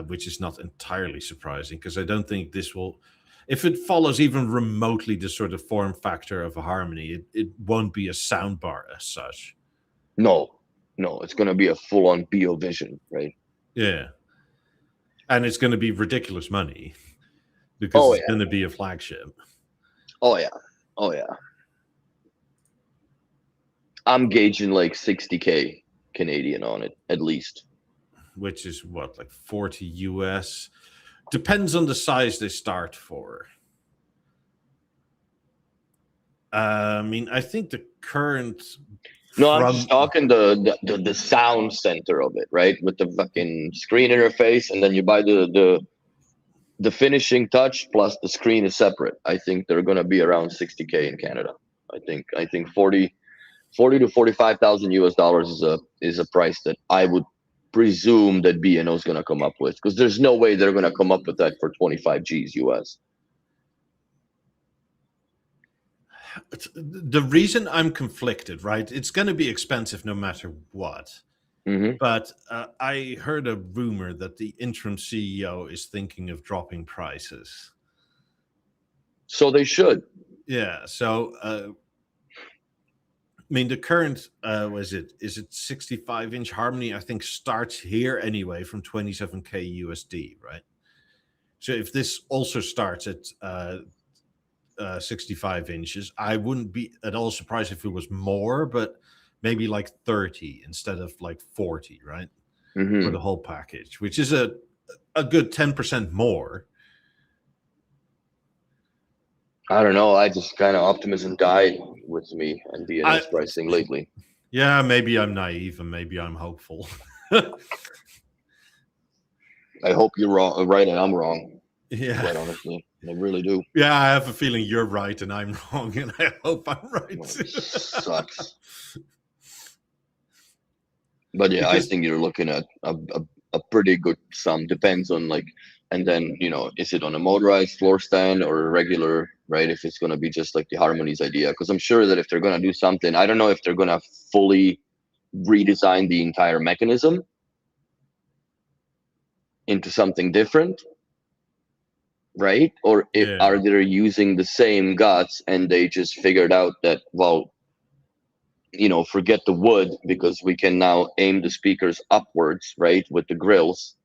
Which is not entirely surprising, because I don't think this will, if it follows even remotely the sort of form factor of a harmony, it won't be a soundbar as such. No, it's going to be a full-on BeoVision, right? Yeah. And it's going to be ridiculous money because it's going to be a flagship. Oh, yeah. I'm gauging like 60K Canadian on it, at least. Which is what, like 40 US? Depends on the size they start for. I mean, I think the current... No, I'm just talking the sound center of it, right? With the fucking screen interface, and then you buy the finishing touch plus the screen is separate. I think they're gonna be around 60K in Canada. I think 40 to 45,000 US dollars is a price that I would presume that B&O is gonna come up with, because there's no way they're gonna come up with that for 25 G's US. The reason I'm conflicted, right? It's going to be expensive no matter what. Mm-hmm. But I heard a rumor that the interim CEO is thinking of dropping prices. So they should. Yeah. So, I mean, the current is it 65-inch Harmony? I think starts here anyway from 27K USD, right? So if this also starts at 65 inches, I wouldn't be at all surprised if it was more, but maybe like 30 instead of like 40, right? For the whole package, which is a good 10% more. I don't know. I just kind of optimism died with me and BNS pricing lately. Yeah, maybe I'm naive and maybe I'm hopeful. I hope you're wrong, right, and I'm wrong. Yeah, quite honestly, I really do. Yeah, I have a feeling you're right and I'm wrong, and I hope I'm right. Sucks. But yeah, because I think you're looking at a pretty good sum. Depends on like, and then is it on a motorized floor stand or a regular, right? If it's gonna be just like the Harmonies idea, because I'm sure that if they're gonna do something, I don't know if they're gonna fully redesign the entire mechanism into something different, right? Or are they using the same guts and they just figured out that, well, forget the wood because we can now aim the speakers upwards, right, with the grills,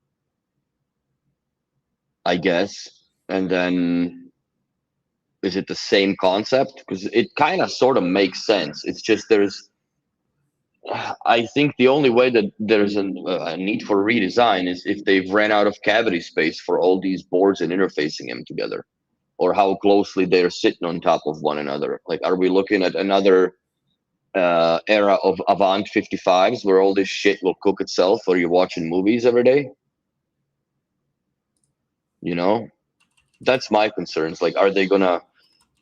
I guess. And then is it the same concept? Because it kind of sort of makes sense. It's just I think the only way that there's a need for redesign is if they've ran out of cavity space for all these boards and interfacing them together, or how closely they're sitting on top of one another. Like, are we looking at another era of Avant 55s where all this shit will cook itself, or you're watching movies every day? That's my concerns. Like, are they gonna,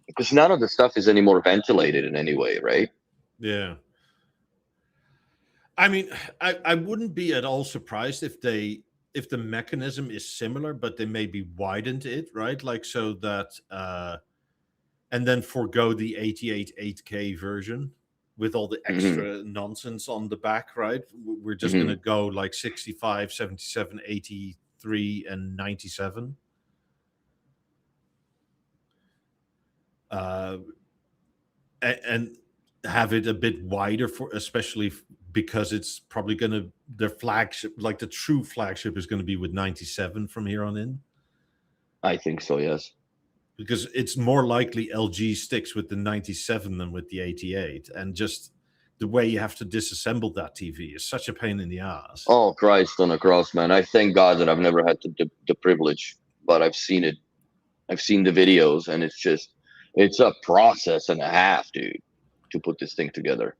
because none of the stuff is any more ventilated in any way, right? Yeah. I mean, I wouldn't be at all surprised if the mechanism is similar, but they maybe widened it, right? Like, so that and then forego the 88 8K version with all the extra nonsense on the back, right? We're just going to go like 65, 77, 83, and 97. And have it a bit wider for, especially because it's probably going to, their flagship, like the true flagship, is going to be with 97 from here on in. I think so, yes. Because it's more likely LG sticks with the 97 than with the 88, and just the way you have to disassemble that TV is such a pain in the ass. Oh, Christ on a cross, man. I thank God that I've never had the privilege, but I've seen it. I've seen the videos, and it's a process and a half, dude, to put this thing together.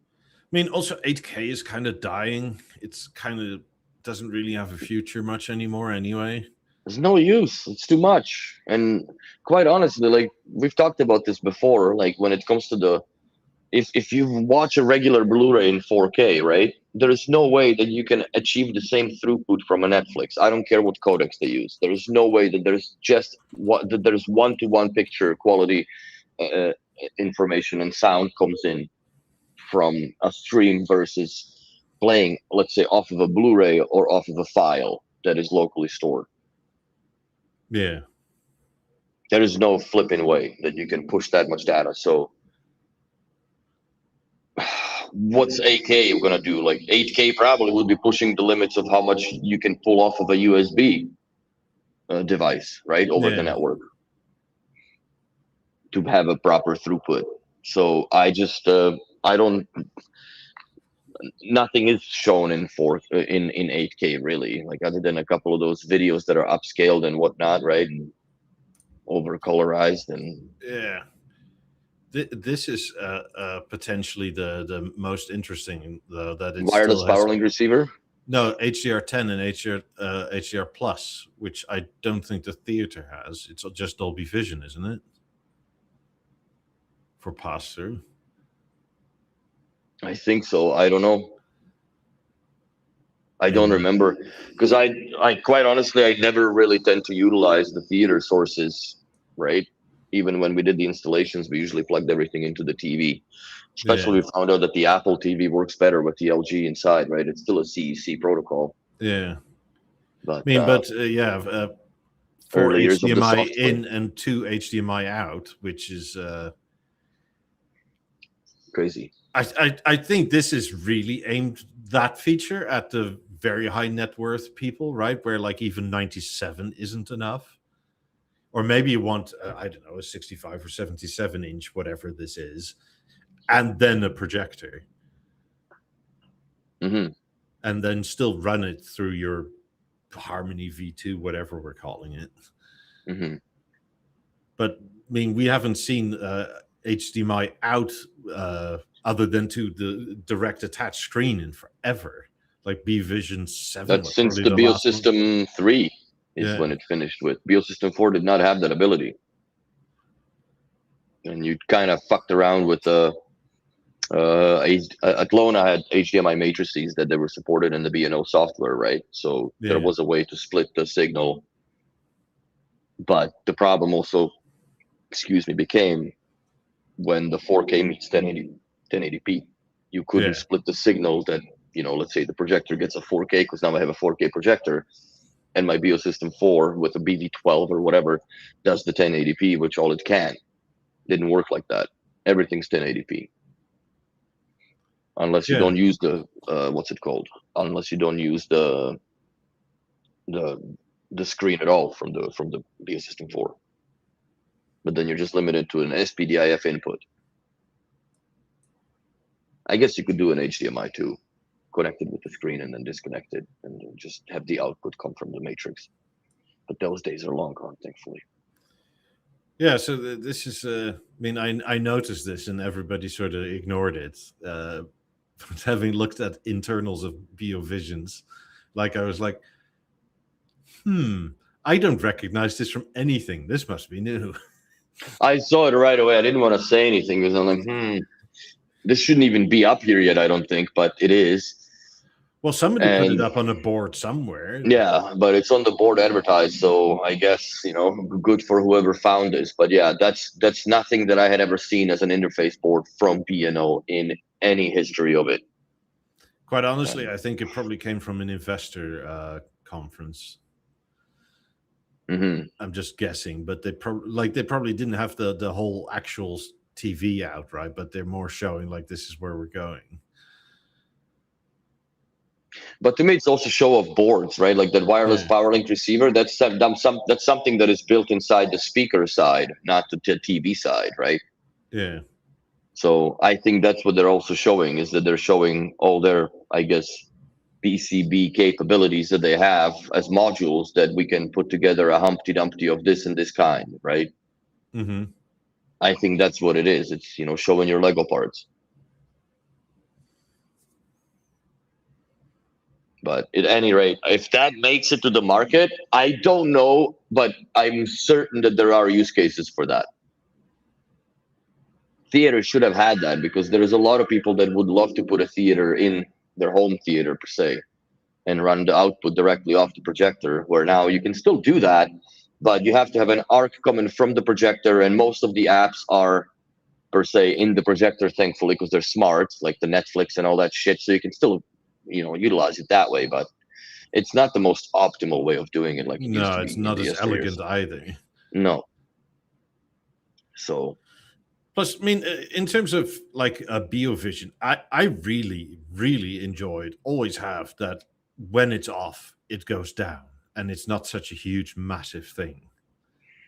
I mean, also 8K is kind of dying. It's kind of doesn't really have a future much anymore anyway. There's no use. It's too much. And quite honestly, like, we've talked about this before, like when it comes to if you watch a regular Blu-ray in 4K, right, there's no way that you can achieve the same throughput from a Netflix. I don't care what codecs they use. There's no way that there's one-to-one picture quality information and sound comes in from a stream versus playing, let's say, off of a Blu-ray or off of a file that is locally stored. Yeah. There is no flipping way that you can push that much data. So what's 8K going to do? Like, 8K probably will be pushing the limits of how much you can pull off of a USB device, right, over the network to have a proper throughput. So I just, nothing is shown in 8K really, like, other than a couple of those videos that are upscaled and whatnot, right, and over colorized. And yeah, this is potentially the most interesting, though, that it's wireless PowerLink receiver. No, HDR10 and HDR Plus, which I don't think the theater has. It's just Dolby Vision, isn't it, for pass through? I think so. I don't know. I don't remember, because I quite honestly, I never really tend to utilize the theater sources, right? Even when we did the installations, we usually plugged everything into the TV. Especially we found out that the Apple TV works better with the LG inside, right? It's still a CEC protocol. Yeah. But, I mean, 4 layers of the HDMI software. in and 2 HDMI out, which is Crazy. I think this is really aimed that feature at the very high net worth people, right? Where like even 97 isn't enough. Or maybe you want, I don't know, a 65 or 77 inch, whatever this is, and then a projector. Mm-hmm. And then still run it through your Harmony V2, whatever we're calling it. Mm-hmm. But I mean, we haven't seen HDMI out other than to the direct attached screen in forever. Like BeoVision 7. That's since the BeoSystem 3 is when it finished with. BeoSystem 4 did not have that ability. And you kind of fucked around with at Lona had HDMI matrices that they were supported in the B&O software, right? So there was a way to split the signal. But the problem also, became when the 4K meets 1080p. You couldn't split the signal that, let's say the projector gets a 4K, because now I have a 4K projector, and my BeoSystem 4 with a BV12 or whatever does the 1080p, which all it can. Didn't work like that. Everything's 1080p. Unless you don't use the what's it called? Unless you don't use the screen at all from the BeoSystem 4. But then you're just limited to an SPDIF input. I guess you could do an HDMI too, connected with the screen and then disconnected, and just have the output come from the matrix. But those days are long gone, thankfully. Yeah, so this is, I mean, I noticed this and everybody sort of ignored it. But having looked at internals of BeoVisions, like I was like, I don't recognize this from anything. This must be new. I saw it right away. I didn't want to say anything because I'm like, this shouldn't even be up here yet, I don't think, but it is. Well, somebody put it up on a board somewhere. Yeah, but it's on the board advertised, so I guess, good for whoever found this. But yeah, that's nothing that I had ever seen as an interface board from B&O in any history of it. Quite honestly, I think it probably came from an investor conference. Mm-hmm. I'm just guessing, but they probably didn't have the whole actual TV out, right? But they're more showing like this is where we're going. But to me, it's also show of boards, right? Like that wireless power link receiver. That's something that is built inside the speaker side, not the TV side, right? Yeah. So I think that's what they're also showing, is that they're showing all their, I guess, PCB capabilities that they have as modules that we can put together a Humpty Dumpty of this and this kind, right? Mm-hmm. I think that's what it is. It's, showing your Lego parts. But at any rate, if that makes it to the market, I don't know, but I'm certain that there are use cases for that. Theater should have had that, because there is a lot of people that would love to put a theater in their home theater per se and run the output directly off the projector, where now you can still do that, but you have to have an arc coming from the projector, and most of the apps are per se in the projector, thankfully, because they're smart, like the Netflix and all that shit, so you can still utilize it that way. But it's not the most optimal way of doing it, like it used to be. It's not as elegant either. No. So plus, I mean, in terms of like a BeoVision, I really, really enjoyed, always have, that when it's off, it goes down, and it's not such a huge, massive thing.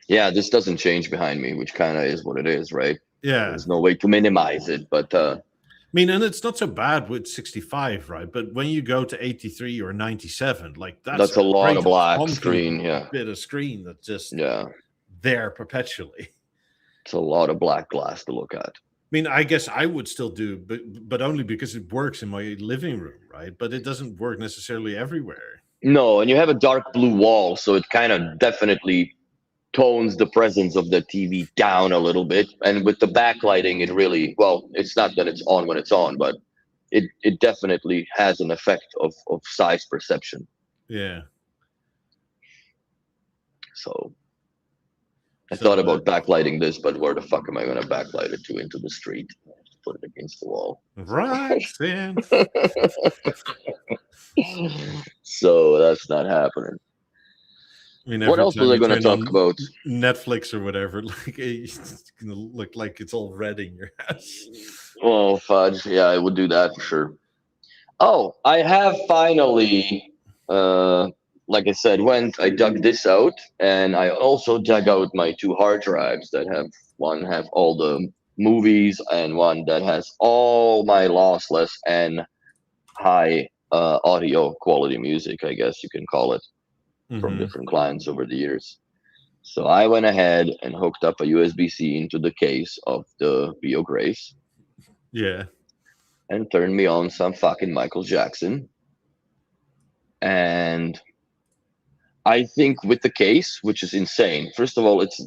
Yeah, this doesn't change behind me, which kind of is what it is, right? Yeah. There's no way to minimize it, but I mean, and it's not so bad with 65, right? But when you go to 83 or 97, like that's a lot of black screen, bit of screen that's just there perpetually. It's a lot of black glass to look at. I mean, I guess I would still do, but only because it works in my living room, right? But it doesn't work necessarily everywhere. No, and you have a dark blue wall, so it kind of definitely tones the presence of the TV down a little bit. And with the backlighting, it really, well, it's not that it's on when it's on, but it definitely has an effect of size perception. Yeah. So I thought about backlighting this, but where the fuck am I going to backlight it to? Into the street? I have to put it against the wall. Right, Sam. So that's not happening. I mean, What every else was time I you going to turn talk on about? Netflix or whatever, like it's gonna look like it's all red in your house. Oh, fudge. Yeah, I would do that for sure. Oh, I have finally, uh, like I said, I dug this out, and I also dug out my two hard drives that have all the movies, and one that has all my lossless and high audio quality music, I guess you can call it, from Hmm. different clients over the years. So I went ahead and hooked up a USB-C into the case of the Bio Grace Yeah. and turned me on some fucking Michael Jackson. And I think with the case, which is insane. First of all, it's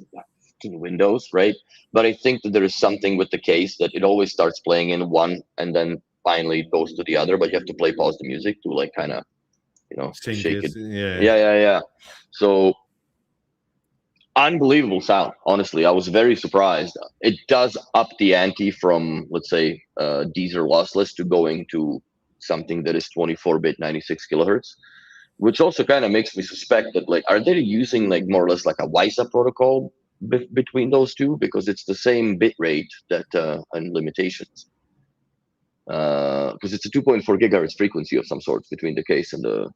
fucking Windows, right? But I think that there is something with the case that it always starts playing in one and then finally it goes to the other. But you have to pause the music to like kind of Sync shake it. it. Yeah. Yeah. So unbelievable sound. Honestly, I was very surprised. It does up the ante from, let's say, Deezer lossless to going to something that is 24-bit 96 kilohertz, which also kind of makes me suspect that, like, are they using like more or less like a WISA protocol between those two, because it's the same bit rate that and limitations, because it's a 2.4 gigahertz frequency of some sort between the case and the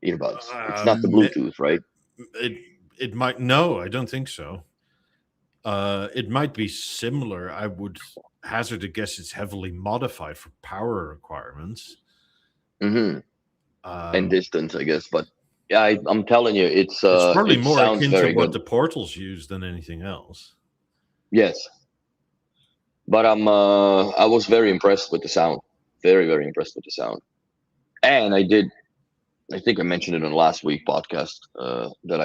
earbuds. It's not the Um, Bluetooth, right? it it might no, I don't think so. It might be similar. I would hazard a guess it's heavily modified for power requirements. Hmm. And Um, distance, I guess. But yeah, I'm telling you, it's probably it more sounds akin to very what good. the portals use than anything else. Yes, but I was very impressed with the sound. Very, very impressed with the sound. And I think I mentioned it on last week podcast that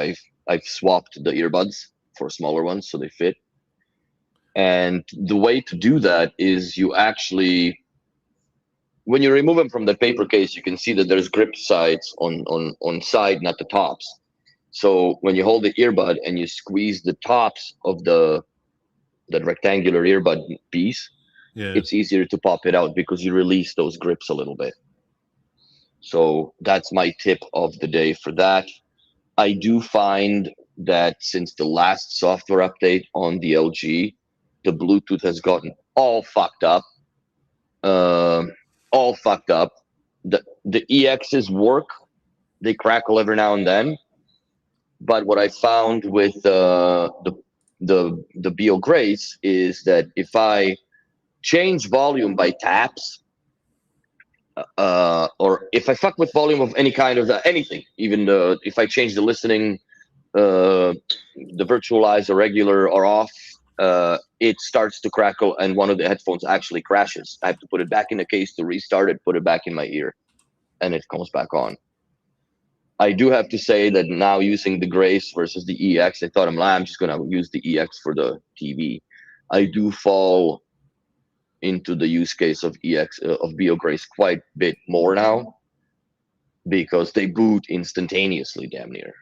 I've swapped the earbuds for smaller ones so they fit. And the way to do that is you actually, when you remove them from the paper case, you can see that there's grip sides on side, not the tops. So when you hold the earbud and you squeeze the tops of that rectangular earbud piece, Yeah. it's easier to pop it out because you release those grips a little bit. So that's my tip of the day for that. I do find that since the last software update on the LG, the Bluetooth has gotten all fucked up. Um all fucked up. The EXs work; they crackle every now and then. But what I found with the Bio Grace is that if I change volume by taps, or if I fuck with volume of any kind of anything, even if I change the listening, the virtualize regular or off, it starts to crackle and one of the headphones actually crashes. I have to put it back in the case to restart it, put it back in my ear, and it comes back on. I do have to say that now using the Grace versus the EX, I thought I'm just gonna use the EX for the TV. I do fall into the use case of EX of Bio Grace quite a bit more now because they boot instantaneously, damn near.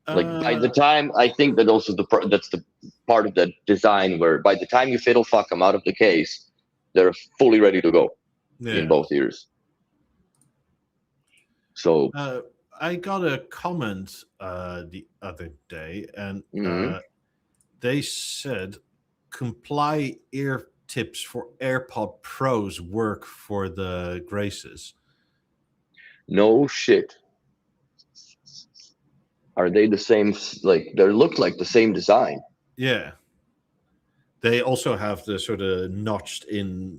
Like by the time, I think that also that's the part of the design where by the time you fiddle fuck them out of the case, they're fully ready to go in both ears. So I got a comment the other day, and they said comply ear tips for AirPod Pros work for the Graces. No shit. Are they the same? Like they look like the same design. Yeah. They also have the sort of notched in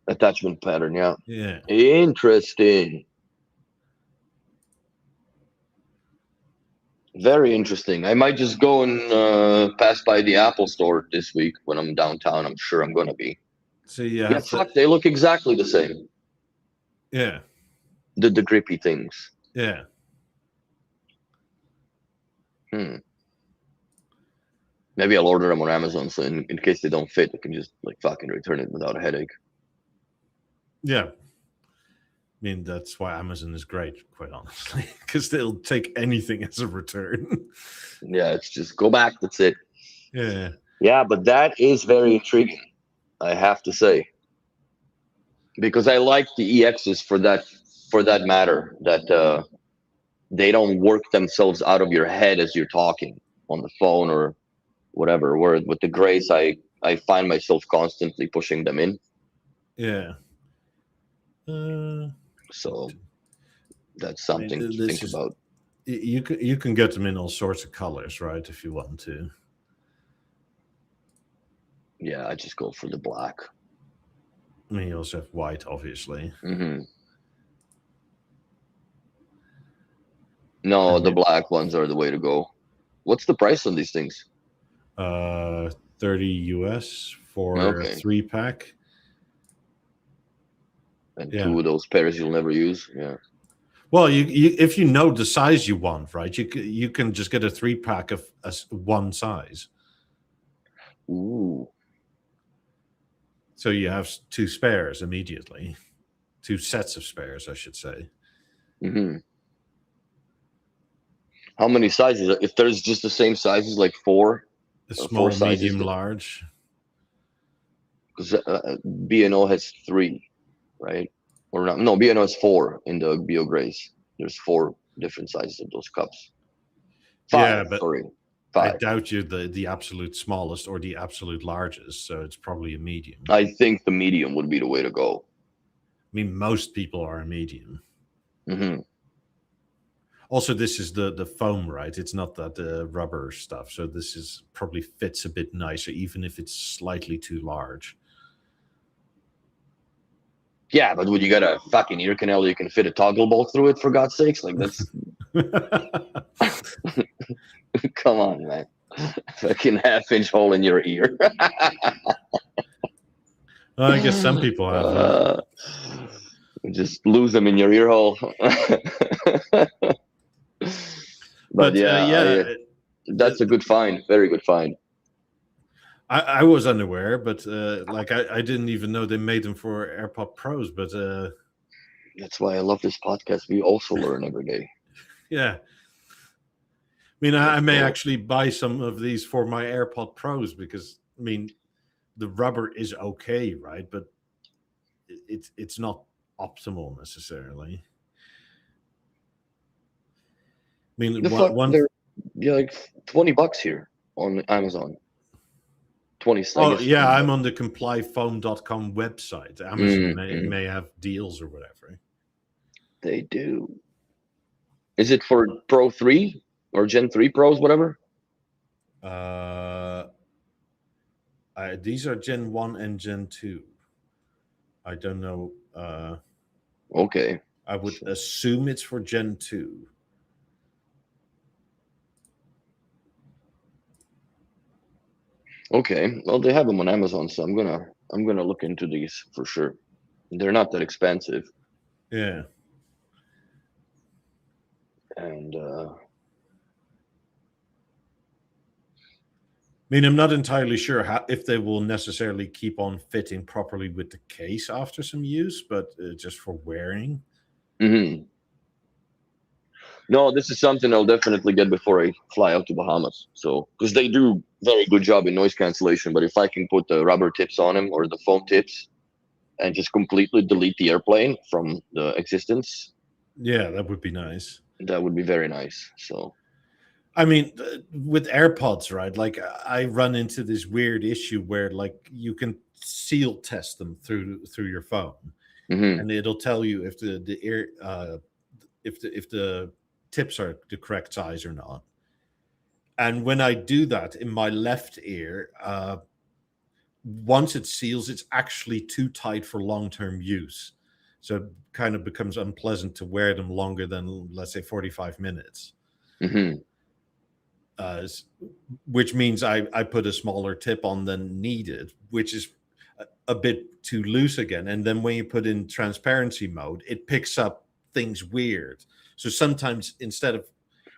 attachment pattern. Yeah. Yeah. Interesting. Very interesting. I might just go and pass by the Apple store this week when I'm downtown. I'm sure I'm gonna be. So you Yeah, fuck, they look exactly the same. Yeah. The grippy things. Yeah. Maybe I'll order them on Amazon so in case they don't fit, I can just like fucking return it without a headache. Yeah. I mean, that's why Amazon is great, quite honestly, because they'll take anything as a return. Yeah, it's just go back. That's it. Yeah. Yeah, but that is very intriguing, I have to say. because I like the EXs for that matter, that they don't work themselves out of your head as you're talking on the phone or whatever. Where with the Grace, I find myself constantly pushing them in. Yeah. So that's something to think about. You can get them in all sorts of colors, right? If you want to. Yeah, I just go for the black. I mean, you also have white, obviously. Mm-hmm. No, the black ones are the way to go. What's the price on these things? 30 US for a 3-pack. And 2 of those pairs you'll never use. Yeah. Well, you if you know the size you want, right? You can just get a 3-pack of one size. Ooh. So you have 2 spares immediately. 2 sets of spares, I should say. Mm-hmm. How many sizes? If there's just the same sizes, like 4? Small, medium, large. Because B&O has 3, right? Or not? No, B&O has 4 in the Beo Grace. There's 4 different sizes of those cups. 5, but sorry. 5. I doubt you're the absolute smallest or the absolute largest, so it's probably a medium. I think the medium would be the way to go. I mean, most people are a medium. Mm-hmm. Also, this is the foam, right? It's not that rubber stuff, so this is probably fits a bit nicer, even if it's slightly too large. Yeah, but when you got a fucking ear canal, you can fit a toggle bolt through it, for God's sakes. Like, that's... Come on, man. Fucking half-inch hole in your ear. Well, I guess some people have that. Just lose them in your ear hole. But that's a good find. Very good find. I was unaware, but I didn't even know they made them for AirPod Pros. But that's why I love this podcast. We also learn every day. Yeah. I mean, I may actually buy some of these for my AirPod Pros because, I mean, the rubber is okay, right? But it's not optimal necessarily. I mean, they're like $20 here on Amazon. 20. Oh yeah, I'm on the complyfoam.com website. Amazon may have deals or whatever. They do. Is it for Pro 3 or Gen 3 Pros, whatever? These are Gen 1 and Gen 2. I don't know. Okay. I would assume it's for Gen 2. Okay. Well, they have them on Amazon, so I'm gonna look into these for sure. They're not that expensive. Yeah. And I mean, I'm not entirely sure if they will necessarily keep on fitting properly with the case after some use, but just for wearing. Mm-hmm. No, this is something I'll definitely get before I fly out to Bahamas. So, because they do very good job in noise cancellation, but if I can put the rubber tips on them or the foam tips and just completely delete the airplane from the existence. Yeah, that would be nice. That would be very nice. So, I mean, with AirPods, right? Like, I run into this weird issue where, like, you can seal test them through your phone, and it'll tell you if the ear, if the tips are the correct size or not. And when I do that in my left ear, once it seals, it's actually too tight for long-term use. So it kind of becomes unpleasant to wear them longer than, let's say, 45 minutes. Which means I put a smaller tip on than needed, which is a bit too loose again. And then when you put in transparency mode, it picks up things weird. So sometimes instead of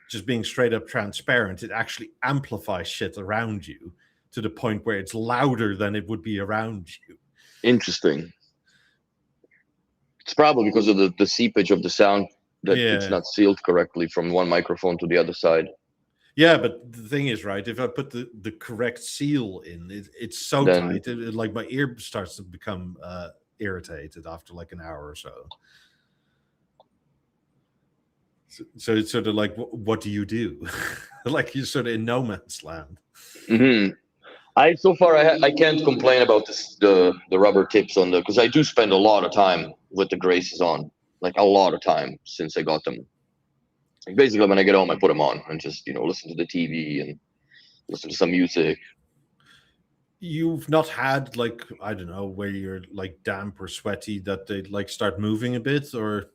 just being straight up transparent, it actually amplifies shit around you to the point where it's louder than it would be around you. Interesting. It's probably because of the seepage of the sound that it's not sealed correctly from one microphone to the other side. Yeah, but the thing is, right, if I put the correct seal in, it's so tight, like my ear starts to become irritated after like an hour or so. So it's sort of like, what do you do? Like you're sort of in no man's land. Mm-hmm. I can't complain about the rubber tips on the, because I do spend a lot of time with the Graces on, like a lot of time since I got them. Like basically, when I get home, I put them on and just listen to the TV and listen to some music. You've not had like, I don't know, where you're like damp or sweaty that they like start moving a bit, or?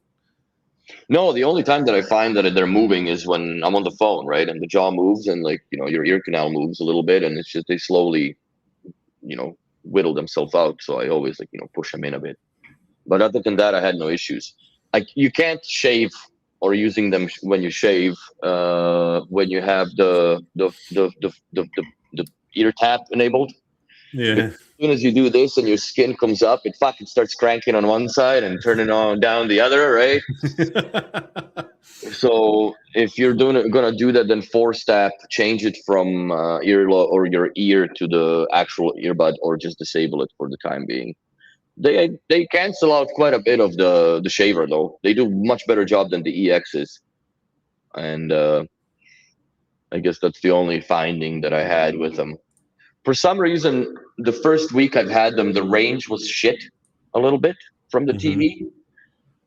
No, the only time that I find that they're moving is when I'm on the phone, right? And the jaw moves and like, your ear canal moves a little bit, and it's just they slowly, whittle themselves out. So I always like, push them in a bit. But other than that, I had no issues. Like you can't shave or using them when you shave when you have the ear tap enabled. Yeah. As soon as you do this and your skin comes up, it fucking starts cranking on one side and turning on down the other, right? So if you're gonna do that, then force tap, change it from earlobe or your ear to the actual earbud, or just disable it for the time being. They cancel out quite a bit of the shaver though. They do much better job than the EXs, and I guess that's the only finding that I had with them. For some reason, the first week I've had them, the range was shit a little bit from the TV.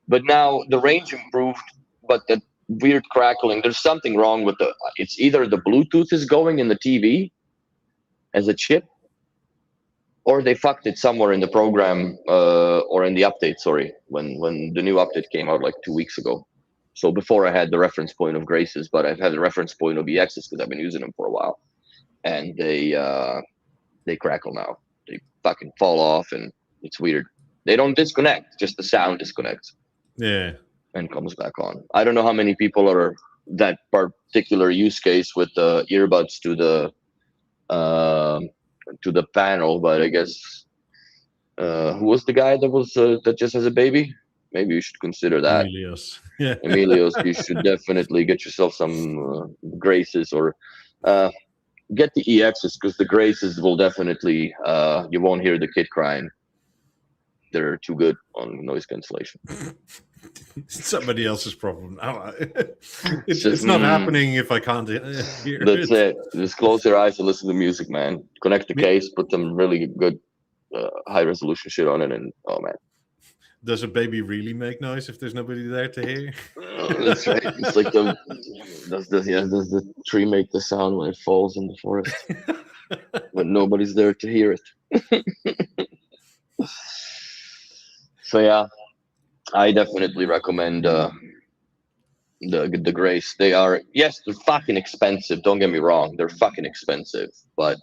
But now the range improved, but that weird crackling, there's something wrong with it's either the Bluetooth is going in the TV as a chip, or they fucked it somewhere in the program or in the update, sorry, when the new update came out like 2 weeks ago. So before I had the reference point of Graces, but I've had the reference point of EXs because I've been using them for a while. And they crackle now. They fucking fall off, and it's weird. They don't disconnect; just the sound disconnects. Yeah, and comes back on. I don't know how many people are that particular use case with the earbuds to the panel, but I guess who was the guy that just has a baby? Maybe you should consider that. Emilios. Yeah, Emilios, you should definitely get yourself some Graces or. Get the EXs, because the Graces will definitely you won't hear the kid crying. They're too good on noise cancellation. Somebody else's problem. It's not happening if I can't hear That's it. Just close your eyes and listen to music, man. Connect the case, put some really good high resolution shit on it, and oh man. Does a baby really make noise if there's nobody there to hear? That's right. It's like does the tree make the sound when it falls in the forest? But nobody's there to hear it. So yeah, I definitely recommend the Grace. They're fucking expensive. Don't get me wrong, they're fucking expensive. But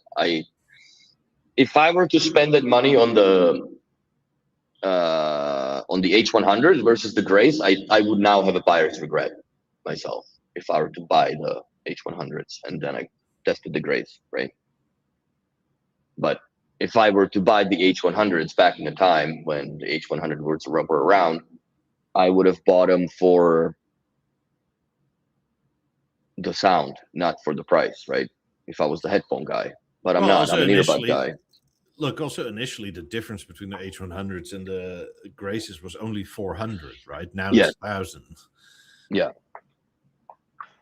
if I were to spend that money on the H100 versus the Grace, I would now have a buyer's regret myself if I were to buy the H100s and then I tested the Grace, right? But if I were to buy the H100s back in the time when the H100 were around, I would have bought them for the sound, not for the price, right? If I was the headphone guy, but I'm not. I'm an earbud guy. Look, also initially the difference between the H100s and the Graces was only 400, right? Now it's 1,000. Yeah.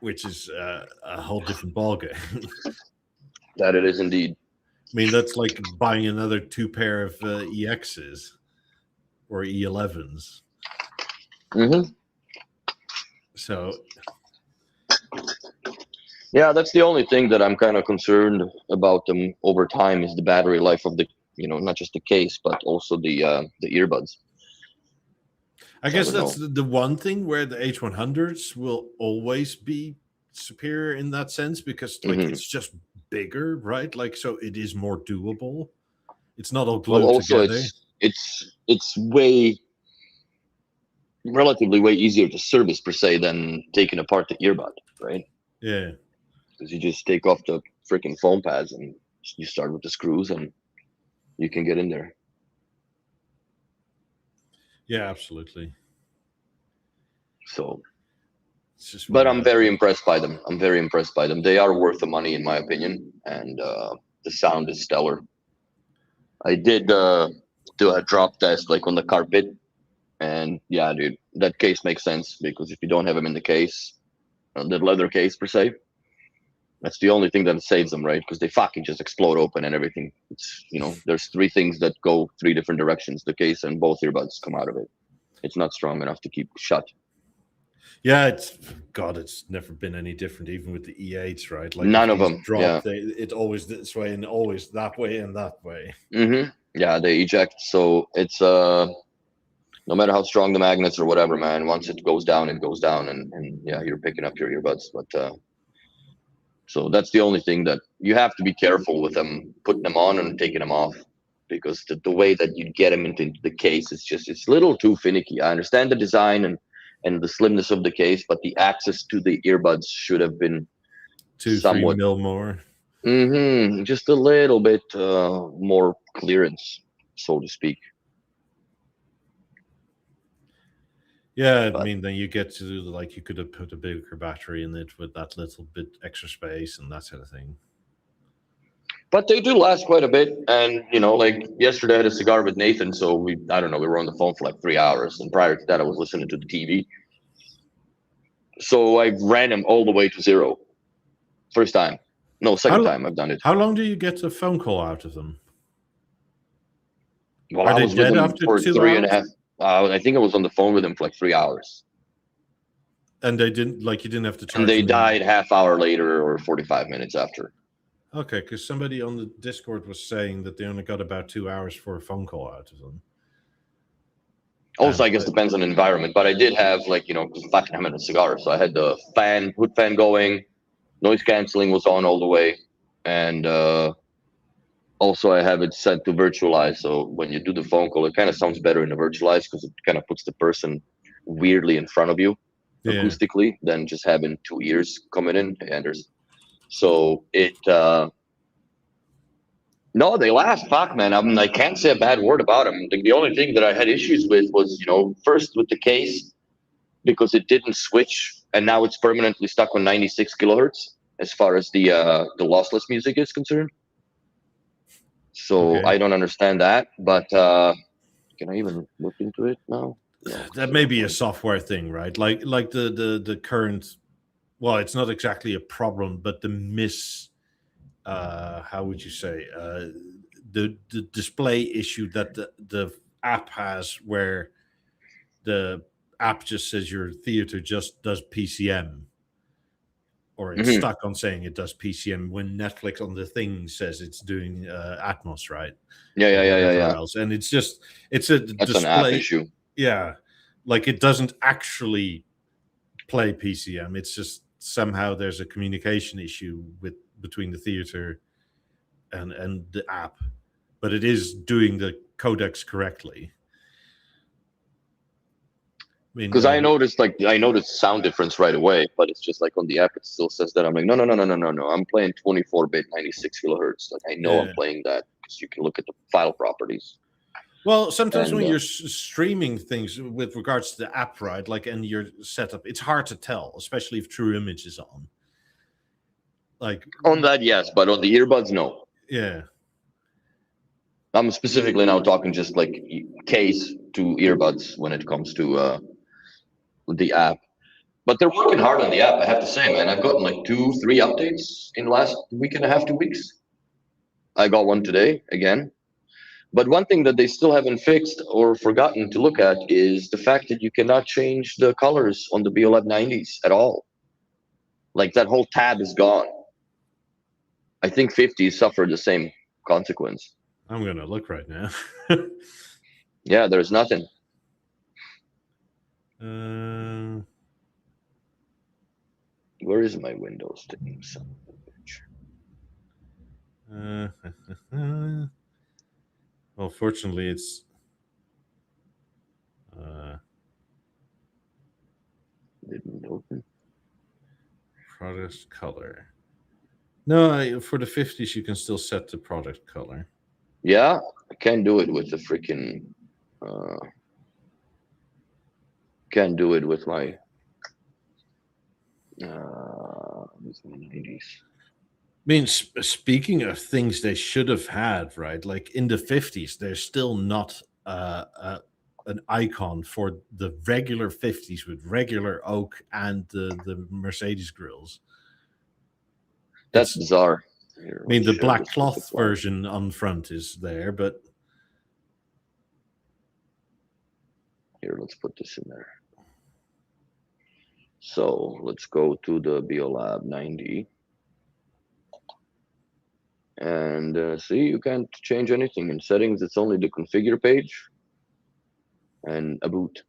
Which is a whole different ballgame. That it is indeed. I mean, that's like buying another 2 pair of EXs or E11s. Mm-hmm. So... Yeah, that's the only thing that I'm kind of concerned about them over time is the battery life of the, not just the case, but also the earbuds. I guess that's the one thing where the H100s will always be superior in that sense because it's just bigger, right? Like, so it is more doable. It's not all glued together. It's relatively way easier to service per se than taking apart the earbud, right? Yeah. Because you just take off the freaking foam pads and you start with the screws and you can get in there. Yeah, absolutely. So, but I'm very impressed by them. They are worth the money in my opinion, and the sound is stellar. I did do a drop test like on the carpet. And yeah, dude, that case makes sense because if you don't have them in the case, the leather case per se, that's the only thing that saves them, right? Because they fucking just explode open and everything. It's, you know, there's three things that go three different directions. The case and both earbuds come out of it. It's not strong enough to keep shut. Yeah, it's never been any different, even with the E8s, right? Like None if of these them. drop, it always this way and always that way and that way. Mm-hmm. Yeah, they eject. So it's no matter how strong the magnets or whatever, man. Once it goes down, it goes down, and yeah, you're picking up your earbuds. But so that's the only thing that you have to be careful with them, putting them on and taking them off, because the way that you get them into the case is just it's a little too finicky. I understand the design and the slimness of the case, but the access to the earbuds should have been 2-3 mil more. Just a little bit more clearance, so to speak. Yeah, I mean, then you get to like you could have put a bigger battery in it with that little bit extra space and that sort of thing. But they do last quite a bit, and you know, like yesterday I had a cigar with Nathan, so I don't know, we were on the phone for like 3 hours, and prior to that I was listening to the TV. So I ran him all the way to 0. First time. No, second time I've done it. How long do you get a phone call out of them? Well, I was with him for 3.5. I think I was on the phone with him for like 3 hours. And they didn't you didn't have to charge. And they died half hour later or 45 minutes after. Okay, because somebody on the Discord was saying that they only got about 2 hours for a phone call out of them. Also, I guess depends on the environment, but I did have fucking I'm in a cigar, so I had the hood fan going, noise canceling was on all the way, and also I have it set to virtualize. So when you do the phone call, it kind of sounds better in the virtualize because it kind of puts the person weirdly in front of you acoustically than just having 2 ears coming in. So it. No, they last. Fuck, man. I can't say a bad word about them. The only thing that I had issues with was, first with the case, because it didn't switch, and now it's permanently stuck on 96 kilohertz as far as the lossless music is concerned. So I don't understand that, but can I even look into it now? No, that may be a software thing, right? Like the current. Well, it's not exactly a problem, but the how would you say, the display issue that the app has, where the app just says your theater just does PCM, or it's stuck on saying it does PCM when Netflix on the thing says it's doing Atmos, right? Yeah. Else. And it's a that's display an app issue. Yeah, like it doesn't actually play PCM. It's just somehow there's a communication issue between the theater and the app, but it is doing the codecs correctly. Because I noticed sound difference right away, but it's just like on the app it still says that. I'm like, no. I'm playing 24-bit 96 kilohertz. Like I know I'm playing that because you can look at the file properties. Well, sometimes when you're streaming things with regards to the app, right, like in your setup, it's hard to tell, especially if True Image is on. Like on that, yes, but on the earbuds, no. Yeah. I'm specifically now talking just like case to earbuds when it comes to the app. But they're working hard on the app, I have to say, man. I've gotten like 2-3 updates in the last week and a half, 2 weeks. I got one today again. But one thing that they still haven't fixed or forgotten to look at is the fact that you cannot change the colors on the BeoLab 90s at all. Like that whole tab is gone. I think 50s suffered the same consequence. I'm going to look right now. Yeah, there's nothing. Where is my Windows thing? Well, fortunately, it's didn't open. Product color. No, for the 50s, you can still set the product color. Yeah, I can't do it with the freaking. Can't do it with my. 90s. mean, speaking of things they should have had, right? Like in the 50s, there's still not an icon for the regular 50s with regular oak and the Mercedes grills. That's bizarre. Here, I mean, the let's share black this with the cloth client. version on front is there, but Here, let's put this in there. So let's go to the BeoLab 90. And see, you can't change anything in settings. It's only the configure page and a boot.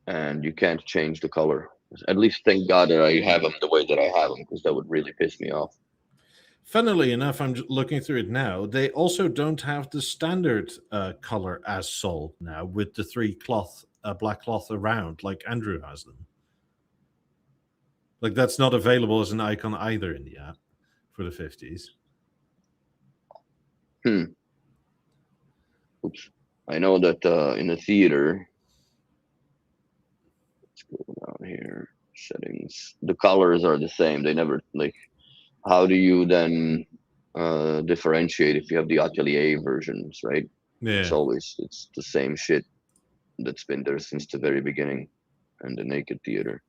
And you can't change the color. At least thank God that I have them the way that I have them, because that would really piss me off. funnily enough, I'm looking through it now. They also don't have the standard color as sold now with the three black cloth around like Andrew has them. Like that's not available as an icon either in the app for the 50s. Oops. I know that in the theater, let's go down here, settings. The colors are the same. They never, like, how do you then differentiate if you have the Atelier versions, right? Yeah. It's the same shit that's been there since the very beginning, and the Naked Theater.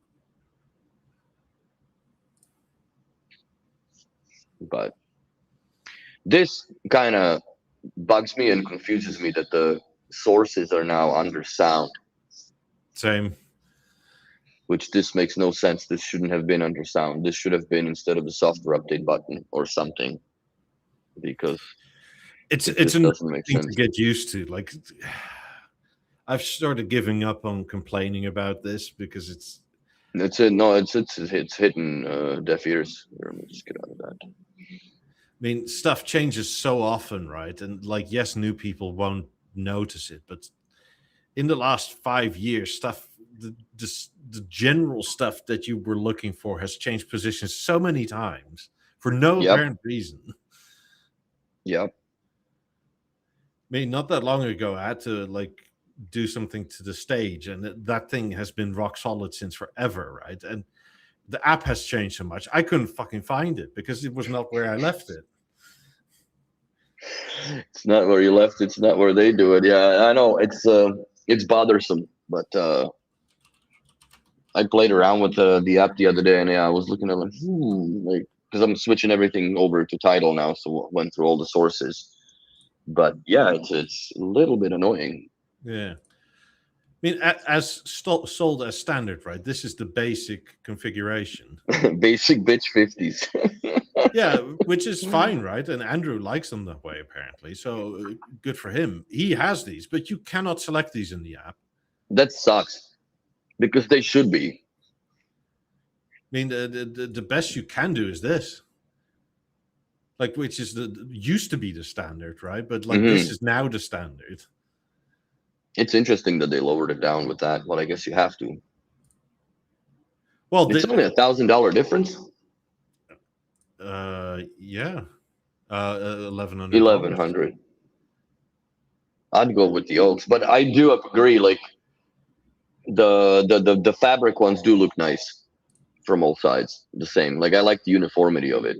But this kind of bugs me and confuses me that the sources are now under sound. Same. Which this makes no sense. This shouldn't have been under sound. This should have been instead of the software update button or something, because it's doesn't make thing sense to get used to. Like I've started giving up on complaining about this because it's hitting deaf ears. Here, let me just get out of that. I mean, stuff changes so often, right? And like, yes, new people won't notice it, but in the last 5 years, the general stuff that you were looking for has changed positions so many times for no apparent reason. Yep. I mean, not that long ago, I had to like do something to the stage, and that thing has been rock solid since forever, right? And the app has changed so much, I couldn't fucking find it because it was not where I left it. It's not where you left. It's not where they do it. Yeah, I know. It's bothersome, but I played around with the app the other day, and I was looking at like because I'm switching everything over to Tidal now, so went through all the sources. But yeah, it's a little bit annoying. Yeah. I mean, as sold as standard, right? This is the basic configuration. Basic bitch 50s. Yeah, which is fine, right? And Andrew likes them that way, apparently. So good for him. He has these, but you cannot select these in the app. That sucks, because they should be. I mean, the best you can do is this. Like, which is used to be the standard, right? But like this is now the standard. It's interesting that they lowered it down with that. Well, I guess you have to. Well, it's only $1,000 difference. Yeah, $1,100. $1,100. I'd go with the Oaks, but I do agree. Like the fabric ones do look nice from all sides. The same. Like I like the uniformity of it.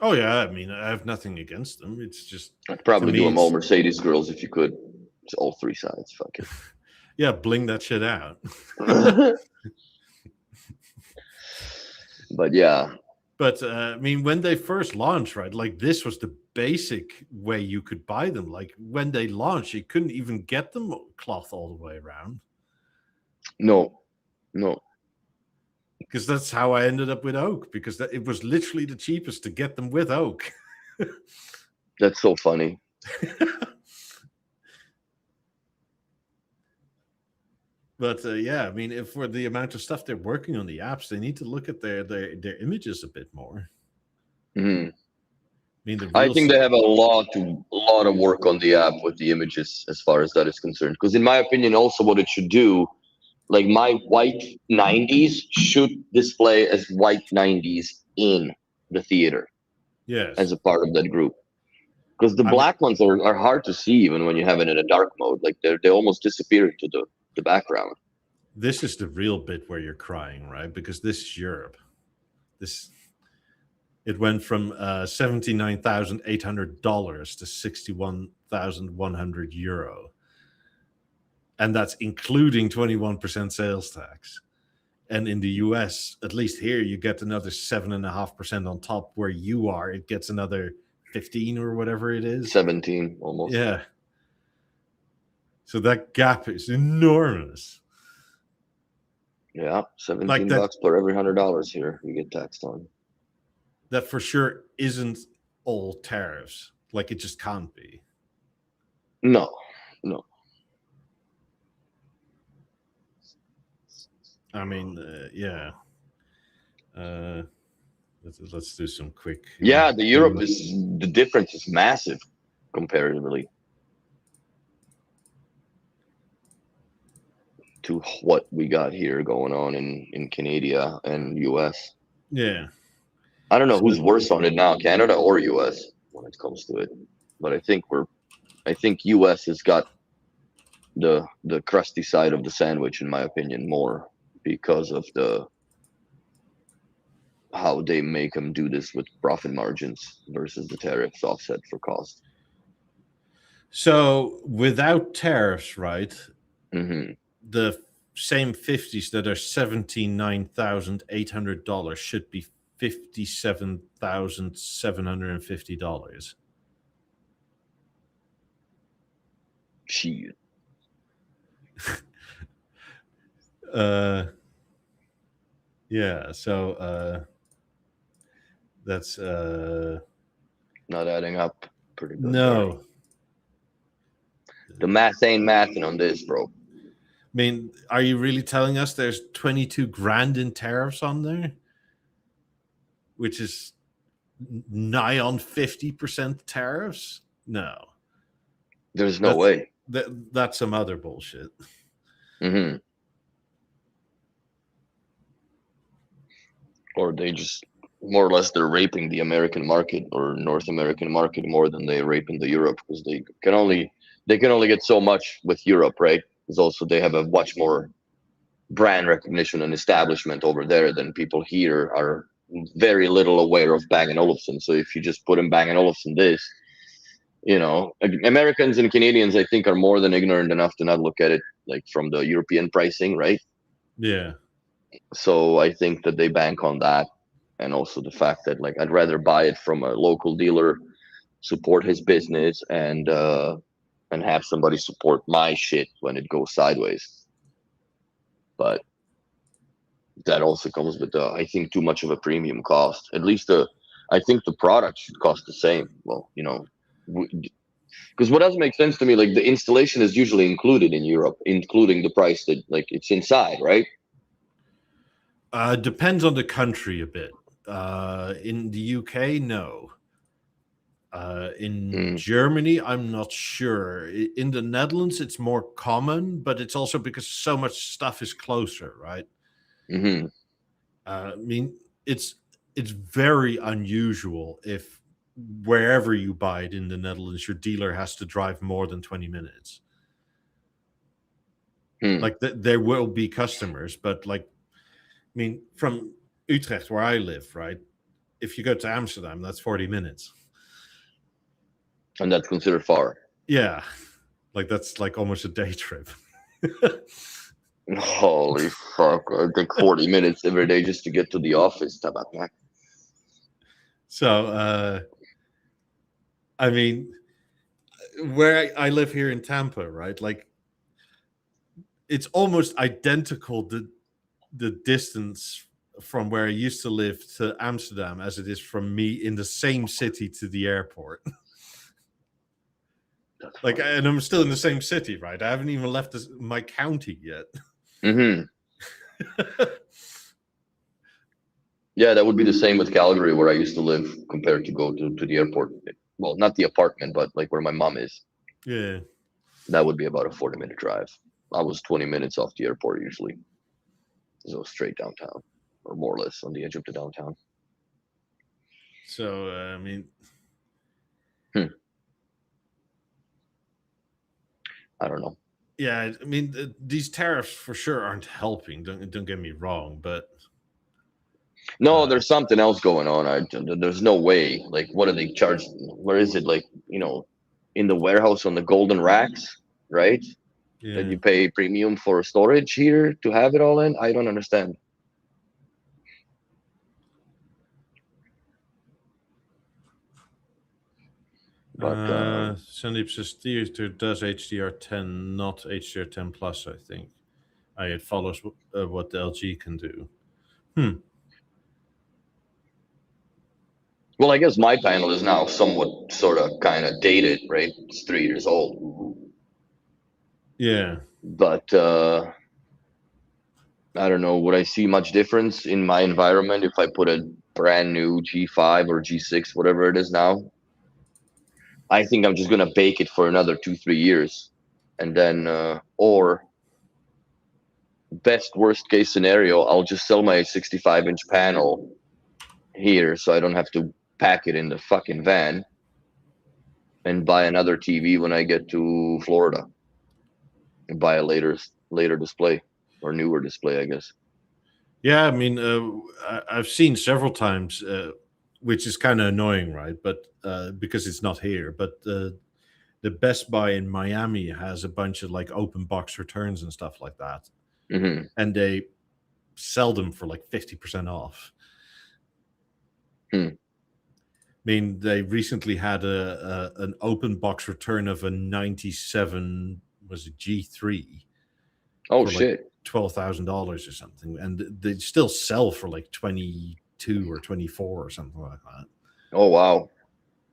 Oh yeah, I mean, I have nothing against them. It's just I'd probably do them all Mercedes grills if you could. It's all three sides. Fuck it. Yeah, bling that shit out. But yeah. But I mean, when they first launched, right, like this was the basic way you could buy them. Like when they launched, you couldn't even get them cloth all the way around. No. Because that's how I ended up with oak, because it was literally the cheapest to get them with oak. That's so funny. But yeah, I mean, if for the amount of stuff they're working on the apps, they need to look at their images a bit more. Mm-hmm. I think they have a lot of work on the app with the images as far as that is concerned. Because in my opinion, also what it should do, like my white 90s should display as white 90s in the theater. Yes. As a part of that group. Because the black ones are hard to see even when you have it in a dark mode. Like they almost disappear into the background. this is the real bit where you're crying, right? Because this is Europe. It went from $79,800 to €61,100, and that's including 21% sales tax. And in the US, at least here, you get another 7.5% on top. Where you are, it gets another 15 or whatever it is. 17 almost. Yeah. So that gap is enormous. Yeah, $17 per every $100 here you get taxed on. That for sure isn't all tariffs. Like, it just can't be. No. I mean, yeah. Let's do some quick. Yeah, the difference is massive comparatively to what we got here going on in Canada and US. Yeah. I don't know who's worse on it now, Canada or US, when it comes to it. But I think US has got the crusty side of the sandwich, in my opinion, more because of how they make them do this with profit margins versus the tariffs offset for cost. So without tariffs, right? Mm-hmm. The same 50s that are $79,800 should be $57,750. Shit. Yeah, so that's Not adding up pretty good. no. There. The math ain't mathing on this, bro. I mean, are you really telling us there's 22 grand in tariffs on there? Which is nigh on 50% tariffs? No. There's no way. That's some other bullshit. Mm-hmm. Or they just more or less they're raping the American market or North American market more than they're raping the Europe, because they can only get so much with Europe, right? Because also they have a much more brand recognition and establishment over there than people here are very little aware of Bang & Olufsen. So if you just put in Bang & Olufsen this, Americans and Canadians, I think, are more than ignorant enough to not look at it like from the European pricing, right? Yeah. So I think that they bank on that, and also the fact that like I'd rather buy it from a local dealer, support his business, and have somebody support my shit when it goes sideways. But that also comes with I think too much of a premium cost. At least I think the product should cost the same. Well, because what doesn't make sense to me, like the installation is usually included in Europe, including the price that like it's inside, right? Depends on the country a bit. In the UK, no. In Germany, I'm not sure. In the Netherlands, it's more common, but it's also because so much stuff is closer, right? Mm-hmm. I mean, it's very unusual if wherever you buy it in the Netherlands, your dealer has to drive more than 20 minutes. Like there will be customers, but like, I mean, from Utrecht where I live, right? If you go to Amsterdam, that's 40 minutes. And that's considered far. Yeah. Like that's like almost a day trip. Holy fuck. I take 40 minutes every day just to get to the office. So, I mean, where I live here in Tampa, right? Like, it's almost identical the distance from where I used to live to Amsterdam as it is from me in the same city to the airport. Like, and I'm still in the same city, right? I haven't even left my county yet. Mm-hmm. Yeah, that would be the same with Calgary, where I used to live, compared to go to the airport. Well, not the apartment, but like where my mom is. Yeah. That would be about a 40-minute drive. I was 20 minutes off the airport usually. So straight downtown, or more or less on the edge of the downtown. So, I mean... I don't know. Yeah, I mean, these tariffs for sure aren't helping. Don't get me wrong, but No, there's something else going on. There's no way. Like, what are they charging? Where is it? Like, in the warehouse on the golden racks, right? That yeah. you pay premium for storage here to have it all in. I don't understand. But Sandeep says theater does HDR10, not HDR10 plus. I think it follows what the LG can do. well, I guess my panel is now somewhat sort of kind of dated, right? It's 3 years old. Yeah. But I don't know. Would I see much difference in my environment if I put a brand new G5 or G6, whatever it is now? I think I'm just gonna bake it for another 2-3 years, and then or best worst case scenario, I'll just sell my 65-inch panel here, so I don't have to pack it in the fucking van, and buy another TV when I get to Florida, and buy a later display or newer display, I guess. Yeah, I mean, I've seen several times, which is kind of annoying, right? But because it's not here, but the Best Buy in Miami has a bunch of like open box returns and stuff like that, and they sell them for like 50% off. I mean, they recently had an open box return of a 97, was it G3? Oh for shit! Like $12,000 or something, and they still sell for like 22 or 24 or something like that. Oh wow!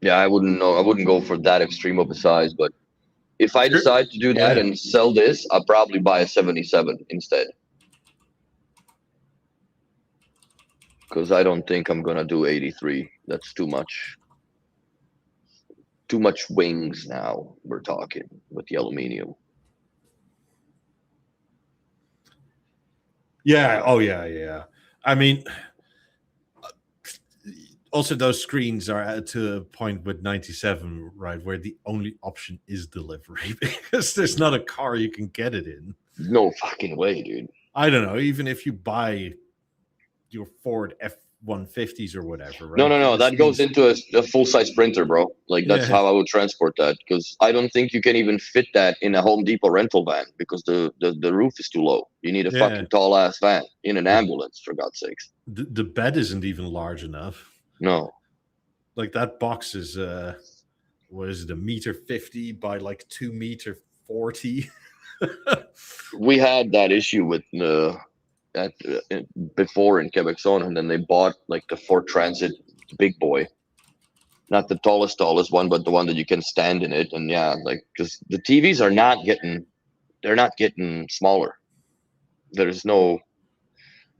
Yeah, I wouldn't know. I wouldn't go for that extreme of a size, but if I decide to do that and sell this, I'll probably buy a 77 instead. Because I don't think I'm gonna do 83. That's too much. Too much wings now. We're talking with the aluminium. Yeah. Oh yeah. I mean, also those screens are to a point with 97, right, where the only option is delivery because there's not a car you can get it in. No fucking way, dude. I don't know. Even if you buy your Ford F-150s or whatever, right? No. That goes into a full-size printer, bro. Like, that's how I would transport that. Because I don't think you can even fit that in a Home Depot rental van because the roof is too low. You need a fucking tall-ass van in an ambulance, for God's sakes. The bed isn't even large enough. No. Like, that box is, what is it, 1.50 m by like 2.40 m? We had that issue with before in Quebec-Zone, and then they bought like the Ford Transit big boy, not the tallest one, but the one that you can stand in it. And yeah, like, because the TVs are they're not getting smaller. There's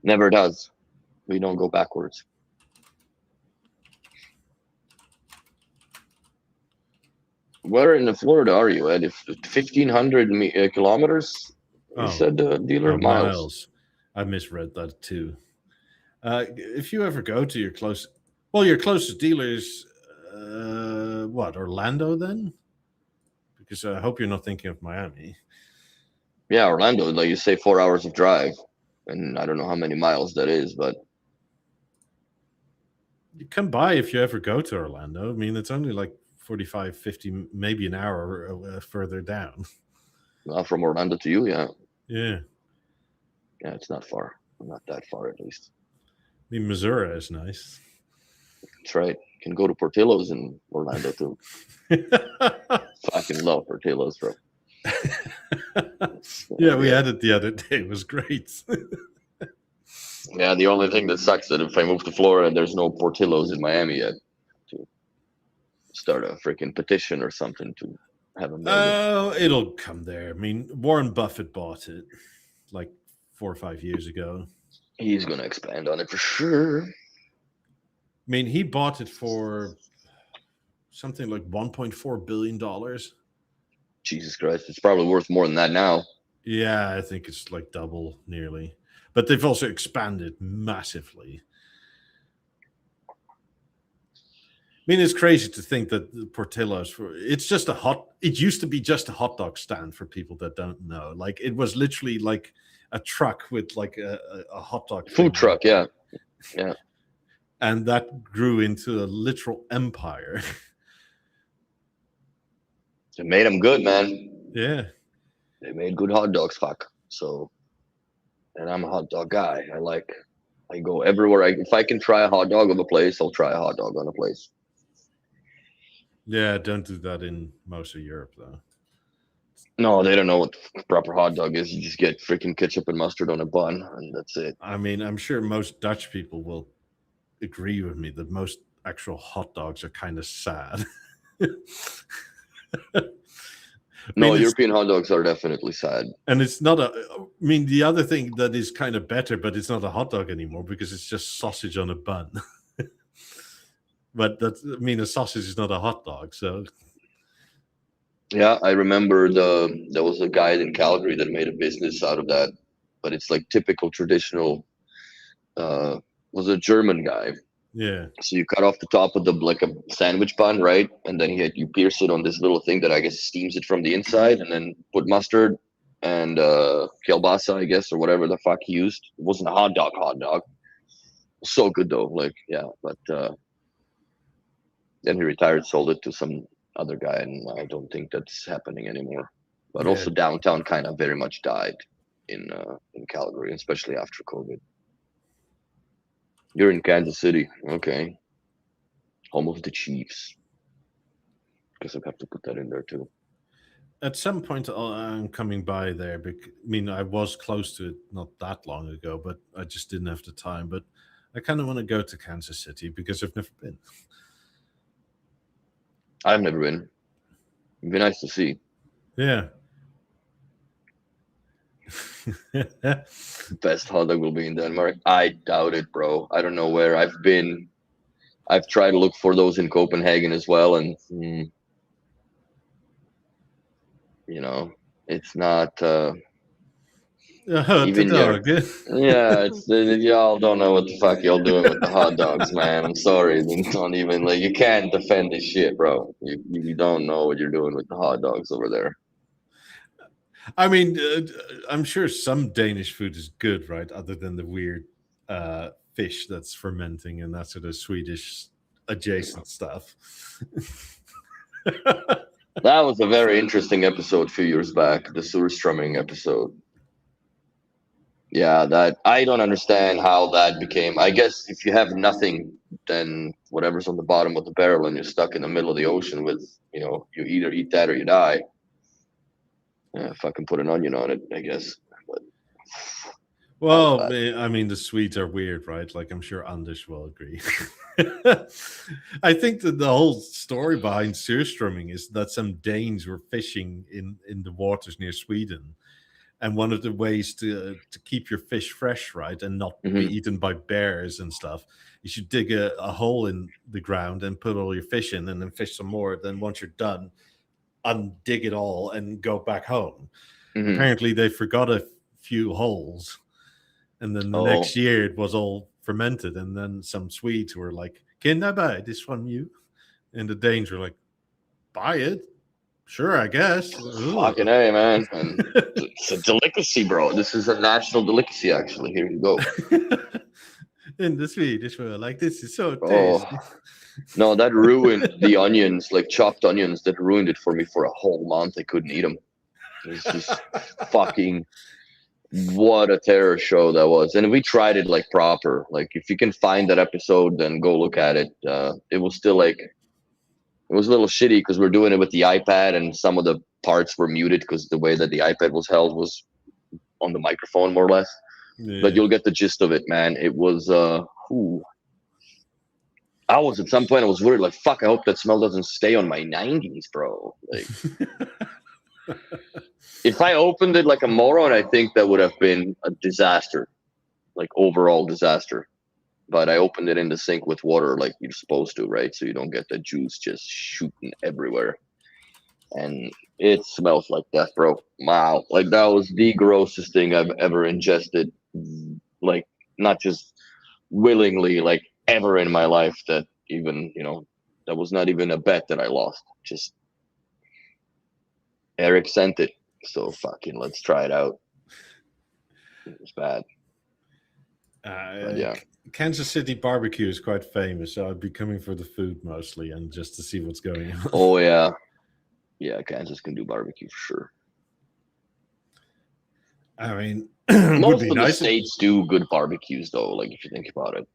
never does. We don't go backwards. Where in Florida are you at? If 1,500 kilometers, you said dealer miles. I misread that too. If you ever go to your closest dealers, what, Orlando then? Because I hope you're not thinking of Miami. Yeah, Orlando, like you say, 4 hours of drive, and I don't know how many miles that is, but you come by if you ever go to Orlando. I mean, it's only like 45, 50, maybe an hour further down. From Orlando to you, yeah. Yeah. Yeah, it's not far. Not that far, at least. I mean, Missouri is nice. That's right. You can go to Portillo's in Orlando, too. Fucking love Portillo's, bro. Yeah, we had it the other day. It was great. Yeah, the only thing that sucks that if I move to Florida, there's no Portillo's in Miami yet to start a freaking petition or something to have a. Oh, it'll come there. I mean, Warren Buffett bought it like 4 or 5 years ago. He's going to expand on it for sure. I mean, he bought it for something like $1.4 billion. Jesus Christ. It's probably worth more than that now. Yeah, I think it's like double nearly. But they've also expanded massively. mean, it's crazy to think that the Portillo's it's just it used to be just a hot dog stand for people that don't know. Like it was literally like a truck with like a hot dog Food thing. truck, yeah. Yeah. And that grew into a literal empire. They made them good, man. Yeah. They made good hot dogs, fuck. So, and I'm a hot dog guy. I go everywhere. If I can try a hot dog on a place, I'll try a hot dog on a place. Yeah, don't do that in most of Europe, though. No, they don't know what the proper hot dog is. You just get freaking ketchup and mustard on a bun, and that's it. I mean, I'm sure most Dutch people will agree with me that most actual hot dogs are kind of sad. No, European hot dogs are definitely sad. And it's not I mean, the other thing that is kind of better, but it's not a hot dog anymore because it's just sausage on a bun. But a sausage is not a hot dog, so. Yeah, I remember there was a guy in Calgary that made a business out of that, but it's like typical traditional. Was a German guy. Yeah. So you cut off the top of like a sandwich bun, right? And then you pierce it on this little thing that I guess steams it from the inside, and then put mustard and kielbasa, I guess, or whatever the fuck he used. It wasn't a hot dog. So good though, like yeah. But then he retired, sold it to some other guy, and I don't think that's happening anymore. But also downtown kind of very much died in Calgary, especially after COVID. You're in Kansas City, okay. Home of the Chiefs. Guess I'll have to put that in there too. At some point, I'm coming by there. I mean, I was close to it not that long ago, but I just didn't have the time. But I kind of want to go to Kansas City because I've never been. I've never been. It'd be nice to see. Yeah. Best hot dog will be in Denmark. I doubt it, bro. I don't know where I've been. I've tried to look for those in Copenhagen as well, and you know, it's not even dog. Yeah, it's y'all don't know what the fuck y'all doing with the hot dogs, man. I'm sorry, don't even like you can't defend this shit, bro. You don't know what you're doing with the hot dogs over there. I mean, I'm sure some Danish food is good, right? Other than the weird fish that's fermenting and that sort of Swedish adjacent stuff. That was a very interesting episode a few years back, the surströmming episode. Yeah, that I don't understand how that became. I guess if you have nothing, then whatever's on the bottom of the barrel and you're stuck in the middle of the ocean with, you either eat that or you die. Yeah, fucking put an onion on it, I guess. But, well, I mean, the Swedes are weird, right? Like, I'm sure Anders will agree. I think that the whole story behind surströmming is that some Danes were fishing in the waters near Sweden. And one of the ways to keep your fish fresh, right, and not be eaten by bears and stuff, is you dig a hole in the ground and put all your fish in and then fish some more. Then once you're done, undig it all and go back home. Apparently they forgot a few holes, and then the next year it was all fermented, and then some Swedes were like, "Can I buy this from you?" And the Danes were like, "Buy it? Sure, I guess." Fucking A, man. And it's a delicacy, bro. This is a national delicacy, actually. Here you go. In the Swedish world, like, this is so tasty. No, that ruined the onions, like chopped onions. That ruined it for me for a whole month. I couldn't eat them. It was just fucking what a terror show that was. And we tried it like proper. Like, if you can find that episode, then go look at it. It was still like, it was a little shitty because we're doing it with the iPad and some of the parts were muted because the way that the iPad was held was on the microphone, more or less. Yeah. But you'll get the gist of it, man. It was I was at some point, I was worried, like, fuck, I hope that smell doesn't stay on my 90s, bro. Like, if I opened it like a moron, I think that would have been a disaster, like overall disaster. But I opened it in the sink with water like you're supposed to, right? So you don't get the juice just shooting everywhere. And it smells like death, bro. Wow. Like, that was the grossest thing I've ever ingested. Like, not just willingly, like, ever in my life, that even, That was not even a bet that I lost. Just Eric sent it, so fucking let's try it out. It was bad. But yeah. Kansas City barbecue is quite famous, so I'd be coming for the food mostly and just to see what's going on. Oh yeah, yeah. Kansas can do barbecue for sure. I mean, most of the states do good barbecues, though. Like if you think about it.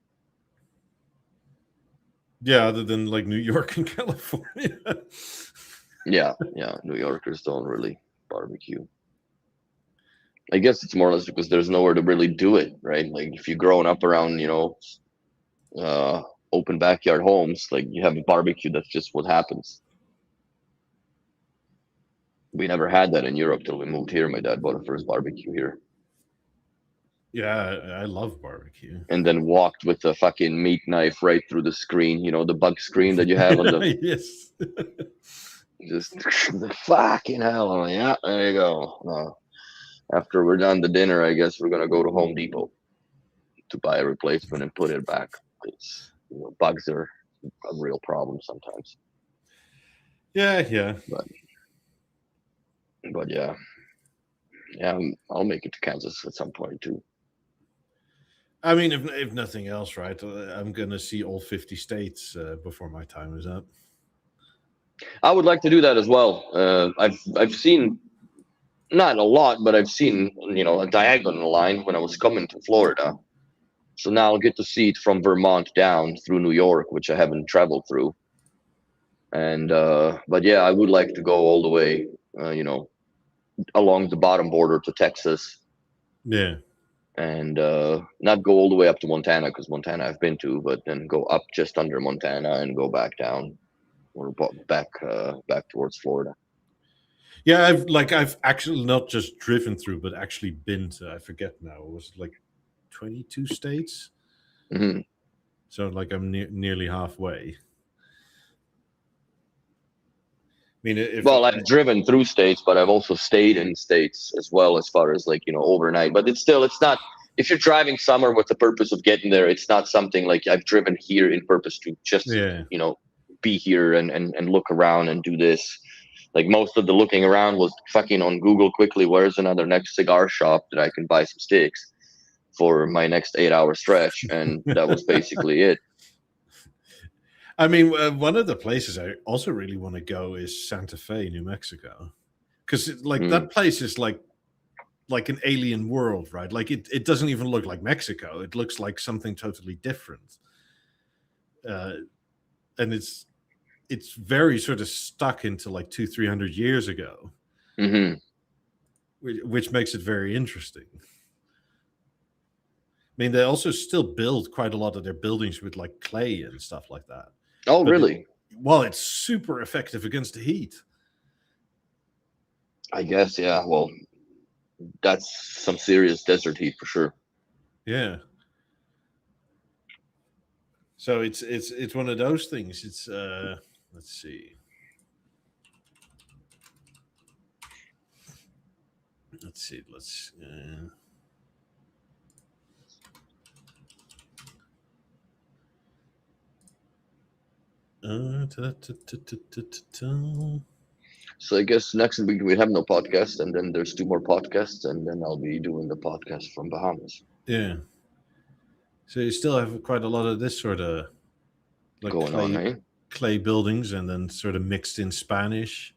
Yeah, other than like New York and California. Yeah. New Yorkers don't really barbecue. I guess it's more or less because there's nowhere to really do it, right? Like if you're growing up around, open backyard homes, like you have a barbecue, that's just what happens. We never had that in Europe till we moved here. My dad bought a first barbecue here. Yeah, I love barbecue. And then walked with a fucking meat knife right through the screen, the bug screen that you have on the... Yes. Just fucking hell. I'm like, yeah, there you go. After we're done the dinner, I guess we're going to go to Home Depot to buy a replacement and put it back. Because bugs are a real problem sometimes. Yeah. But yeah. Yeah, I'll make it to Kansas at some point too. I mean, if nothing else, right? I'm going to see all 50 states before my time is up. I would like to do that as well. I've seen, not a lot, but I've seen, a diagonal line when I was coming to Florida. So now I'll get to see it from Vermont down through New York, which I haven't traveled through. And but yeah, I would like to go all the way, along the bottom border to Texas. Yeah. And not go all the way up to Montana, because Montana I've been to, but then go up just under Montana and go back down or back towards Florida. Yeah, I've actually not just driven through, but actually been to, I forget now, it was like 22 states. Mm-hmm. So like I'm nearly halfway. I mean, I've driven through states, but I've also stayed in states as well, as far as like, overnight. But it's not, if you're driving somewhere with the purpose of getting there, it's not something like I've driven here in purpose to just, be here and look around and do this. Like most of the looking around was fucking on Google quickly, where's another next cigar shop that I can buy some sticks for my next 8-hour stretch. And that was basically it. I mean, one of the places I also really want to go is Santa Fe, New Mexico, because that place is like an alien world, right? Like it doesn't even look like Mexico. It looks like something totally different, and it's very sort of stuck into like 200-300 years ago, mm-hmm. which makes it very interesting. I mean, they also still build quite a lot of their buildings with like clay and stuff like that. Oh, but really? It's super effective against the heat. I guess, yeah. Well, that's some serious desert heat for sure. Yeah. So it's one of those things. It's let's see. So I guess next week we have no podcast, and then there's 2 more podcasts, and then I'll be doing the podcast from Bahamas. Yeah. So you still have quite a lot of this sort of like going on, eh? Clay buildings, and then sort of mixed in Spanish.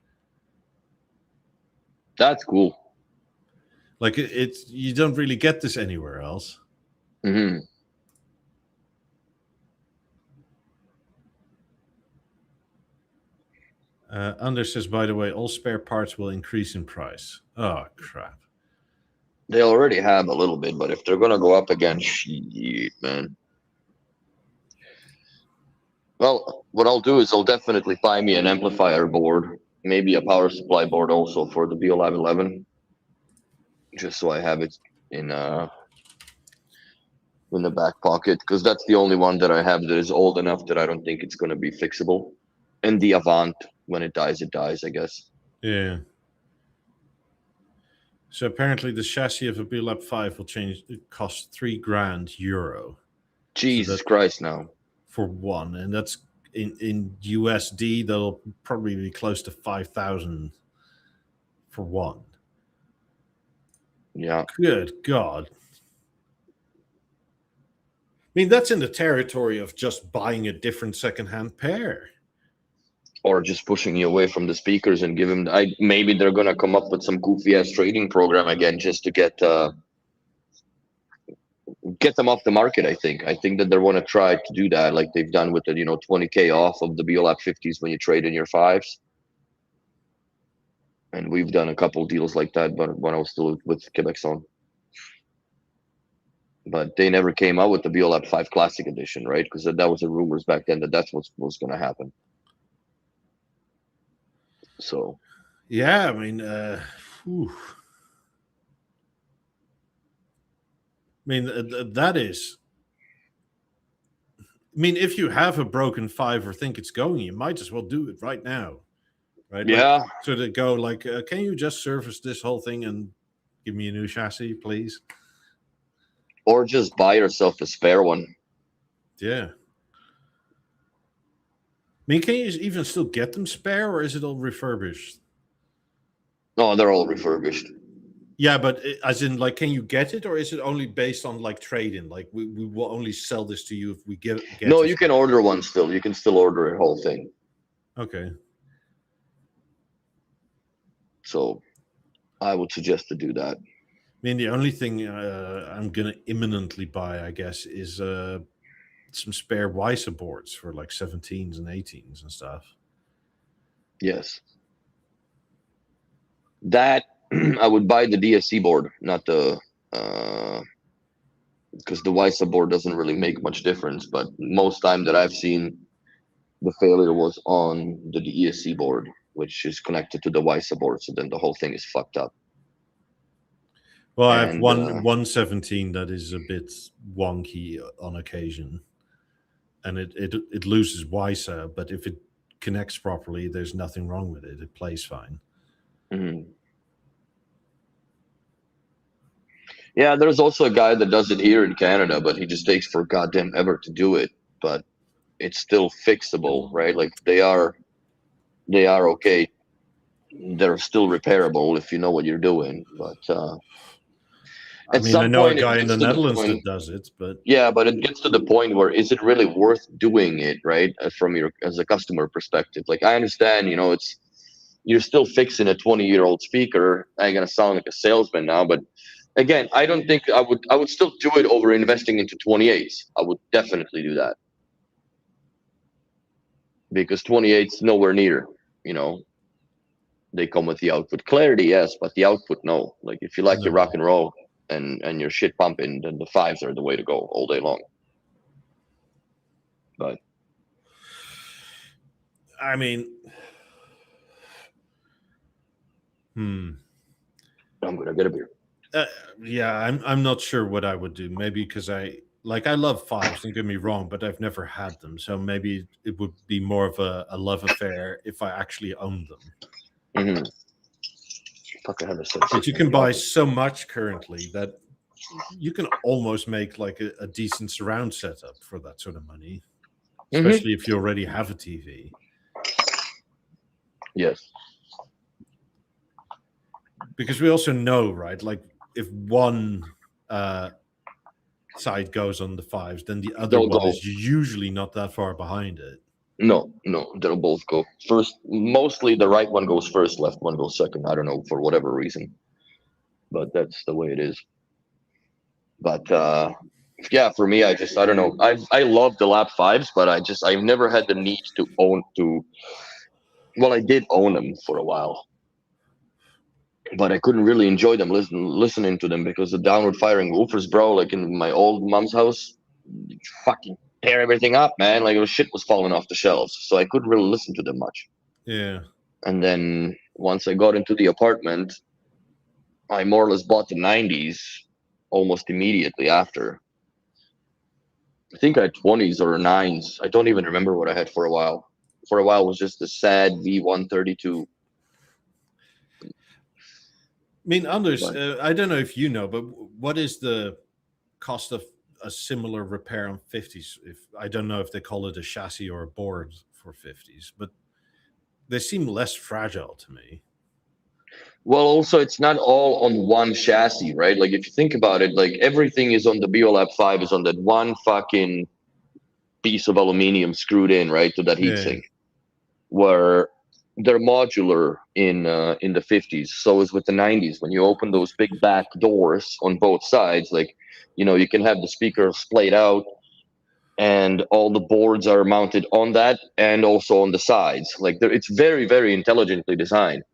That's cool. Like it's you don't really get this anywhere else. Mm-hmm. Anders says, by the way, all spare parts will increase in price. Oh, crap. They already have a little bit, but if they're going to go up again, shit, man. Well, what I'll do is I'll definitely buy me an amplifier board, maybe a power supply board also for the BeoLive 11, just so I have it in the back pocket, because that's the only one that I have that is old enough that I don't think it's going to be fixable. And the Avant, when it dies, I guess. Yeah. So apparently the chassis of a BeoLab 5 will change. It costs €3,000. Jesus Christ, now. For one, and that's in USD, they'll probably be close to 5,000 for one. Yeah. Good God. I mean, that's in the territory of just buying a different secondhand pair. Or just pushing you away from the speakers and give them. Maybe they're gonna come up with some goofy ass trading program again just to get them off the market. I think that they want to try to do that, like they've done with the 20K off of the BeoLab 50s when you trade in your 5s. And we've done a couple deals like that, but when I was still with Quebecson. But they never came out with the BeoLab 5 Classic Edition, right? Because that was the rumors back then that that's what was going to happen. So, yeah, I mean, that is. I mean, if you have a broken 5 or think it's going, you might as well do it right now, right? yeah. Like, so to go like, can you just service this whole thing and give me a new chassis, please? Or just buy yourself a spare one. Yeah. I mean, can you even still get them spare, or is it all refurbished? No, they're all refurbished. Yeah, but as in, like, can you get it, or is it only based on like trade-in? Like, we will only sell this to you if we get no, you can order one still. You can still order a whole thing. Okay. So, I would suggest to do that. I mean, the only thing I'm gonna imminently buy, I guess, is some spare WISA boards for like 17s and 18s and stuff. Yes. That I would buy the DSC board, not the because the WISA board doesn't really make much difference. But most time that I've seen, the failure was on the DSC board, which is connected to the WISA board. So then the whole thing is fucked up. Well, I have one 17 that is a bit wonky on occasion, and it loses WISA, but if it connects properly, there's nothing wrong with it. It plays fine. Mm-hmm. Yeah, there's also a guy that does it here in Canada, but he just takes for goddamn ever to do it. But it's still fixable, right? Like they are okay. They're still repairable if you know what you're doing. But I mean, I know a guy in the Netherlands that does it, but yeah, but it gets to the point where is it really worth doing it, right? From as a customer perspective, like I understand, you're still fixing a 20-year-old speaker. I'm gonna sound like a salesman now, but again, I don't think I would still do it over investing into 28s. I would definitely do that because 28s nowhere near, they come with the output clarity, yes, but the output, no. Like if you like your rock and roll and your shit pumping, then the 5s are the way to go all day long. But I mean, I'm gonna get a beer. Yeah, I'm not sure what I would do. Maybe because I love 5s, don't get me wrong, but I've never had them. So maybe it would be more of a love affair if I actually owned them. Mm-hmm. But you can buy so much currently that you can almost make like a decent surround setup for that sort of money, especially if you already have a TV. Yes. Because we also know, right, like if one side goes on the 5s, then the other one is usually not that far behind it. No, they'll both go first. Mostly the right one goes first, left one goes second. I don't know, for whatever reason, but that's the way it is. But yeah, for me, I don't know. I love the Lab 5s, but I've never had the need to own to. Well, I did own them for a while, but I couldn't really enjoy them listening to them because the downward firing woofers, bro, like in my old mom's house, fucking tear everything up, man. Like shit was falling off the shelves, so I couldn't really listen to them much. Yeah. And then once I got into the apartment, I more or less bought the 90s almost immediately after. I think I had 20s or 9s. I don't even remember what I had for a while. For a while, it was just the sad V132. I mean, Anders, I don't know if you know, but what is the cost of a similar repair on 50s. If I don't know if they call it a chassis or a board for 50s, but they seem less fragile to me. Well, also it's not all on one chassis, right? Like if you think about it, like everything is on the BeoLab 5 is on that one fucking piece of aluminum screwed in, right, to that heatsink. Where they're modular in the 50s. So is with the 90s. When you open those big back doors on both sides, like, you know, you can have the speaker splayed out and all the boards are mounted on that and also on the sides. Like it's very, very intelligently designed,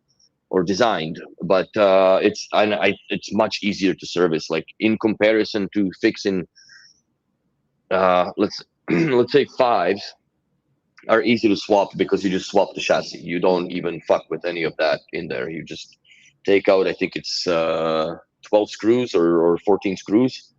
but it's much easier to service. Like in comparison to fixing, let's let's say fives are easy to swap because you just swap the chassis. You don't even fuck with any of that in there. You just take out, I think it's 12 screws or 14 screws.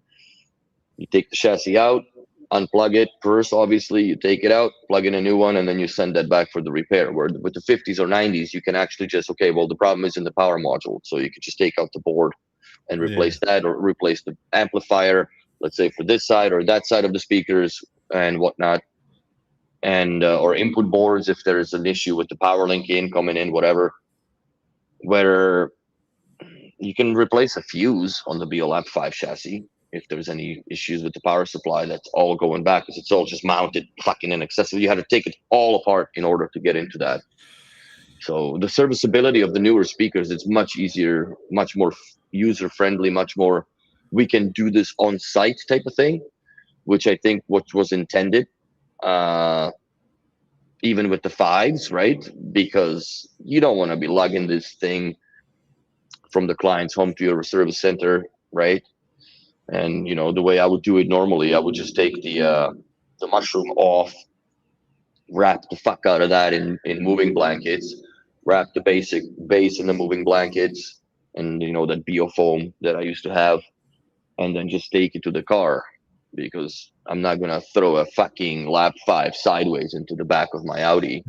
You take the chassis out, unplug it first, obviously. You take it out, plug in a new one, and then you send that back for the repair. Where with the 50s or 90s, you can actually just, okay, well, the problem is in the power module. So you could just take out the board and replace that, or replace the amplifier, let's say for this side or that side of the speakers and whatnot. And or input boards if there's an issue with the power link in coming in, whatever, where you can replace a fuse on the BeoLab 5 chassis if there's any issues with the power supply. That's all going back because it's all just mounted fucking inaccessible. You had to take it all apart in order to get into that. So the serviceability of the newer speakers, it's much easier, much more user friendly, much more we can do this on site type of thing, which I think what was intended. Even with the fives, right? Because you don't want to be lugging this thing from the client's home to your service center, right? And you know, the way I would do it normally, I would just take the mushroom off, wrap the fuck out of that in moving blankets, wrap the basic base in the moving blankets, and you know, that BeoFoam that I used to have, and then just take it to the car. Because I'm not gonna throw a fucking Lab 5 sideways into the back of my Audi.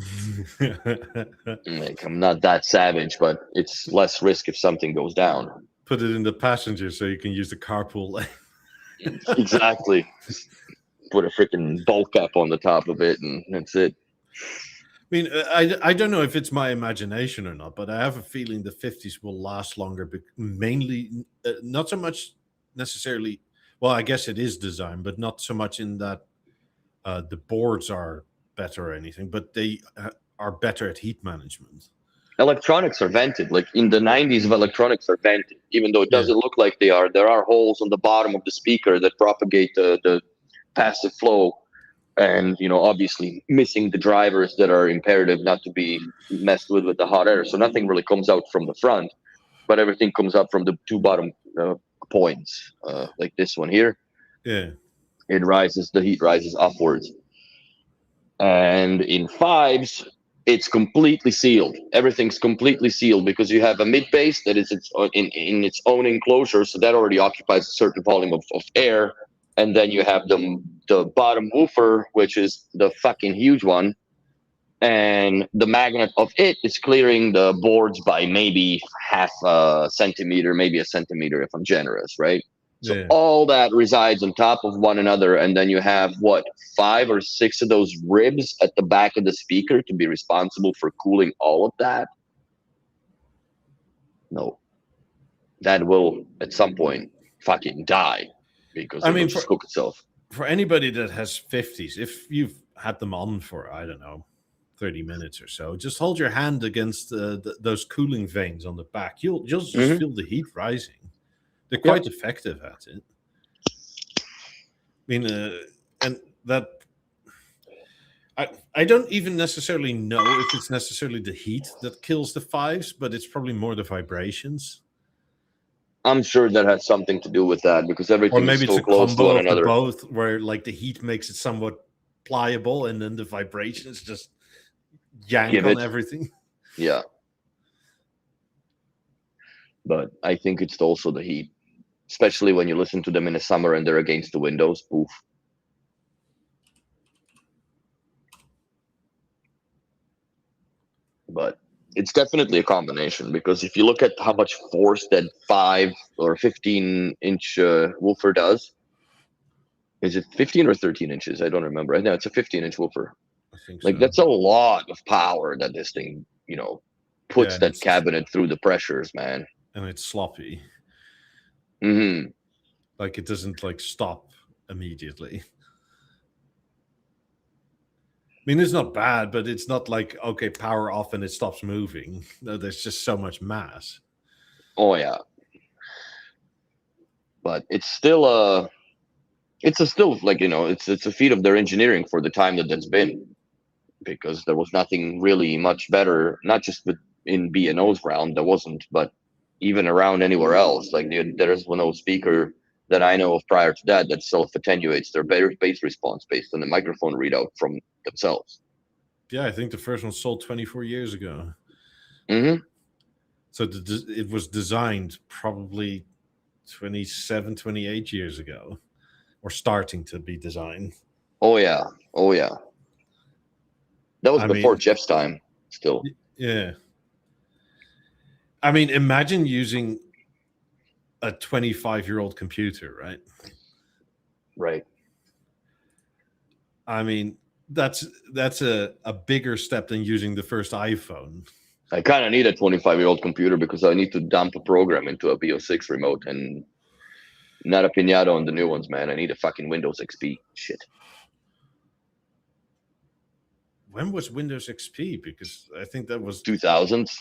Like, I'm not that savage, but it's less risk if something goes down. Put it in the passenger so you can use the carpool lane. Exactly. Put a freaking bulk cap on the top of it, and that's it. I mean, I don't know if it's my imagination or not, but I have a feeling the 50s will last longer, mainly not so much necessarily. Well, I guess it is design, but not so much in that the boards are better or anything, but they are better at heat management. Electronics are vented. Like in the 90s, electronics are vented, even though it doesn't look like they are. There are holes on the bottom of the speaker that propagate the passive flow, and you know, obviously missing the drivers that are imperative not to be messed with the hot air. So nothing really comes out from the front, but everything comes up from the two bottom points, like this one here. Yeah, it rises, the heat rises upwards. And in fives, it's completely sealed. Everything's completely sealed because you have a mid bass that is in its own enclosure, so that already occupies a certain volume of air. And then you have the bottom woofer, which is the fucking huge one, and the magnet of it is clearing the boards by maybe half a centimeter, maybe a centimeter if I'm generous, right? So all that resides on top of one another, and then you have what, 5 or 6 of those ribs at the back of the speaker to be responsible for cooling all of that. No, that will at some point fucking die because it will just cook itself. For anybody that has 50s, if you've had them on for, I don't know, 30 minutes or so, just hold your hand against those cooling veins on the back. You'll just feel the heat rising. They're quite effective at it. I mean, and that I don't even necessarily know if it's necessarily the heat that kills the fives, but it's probably more the vibrations. I'm sure that has something to do with that because everything is so close to one another. Both, where like the heat makes it somewhat pliable, and then the vibrations just yank on everything. Yeah, but I think it's also the heat, especially when you listen to them in the summer and they're against the windows. Oof. But it's definitely a combination because if you look at how much force that 5 or 15-inch woofer does, Is it 15 or 13 inches? I don't remember. I know it's a 15-inch woofer. I think Like so. that's a lot of power that this thing, puts and that cabinet through the pressures, man. and it's sloppy. Hmm. Like it doesn't like stop immediately. I mean, it's not bad, but it's not like, okay, power off and it stops moving. No, there's just so much mass. Oh yeah. But it's still still like, it's a feat of their engineering for the time that's been, because there was nothing really much better, not just in B&O's round, there wasn't, but even around anywhere else. Like there's no speaker that I know of prior to that self-attenuates their bass response based on the microphone readout from themselves. Yeah, I think the first one sold 24 years ago. Mm-hmm. So it was designed probably 27, 28 years ago, or starting to be designed. Oh yeah. That was before Jeff's time still. Yeah. I mean, imagine using a 25-year-old computer, right? Right. I mean, that's a bigger step than using the first iPhone. I kind of need a 25-year-old computer because I need to dump a program into a BO6 remote, and not a pinata on the new ones, man. I need a fucking Windows XP. Shit. When was Windows XP? Because I think that was 2000s.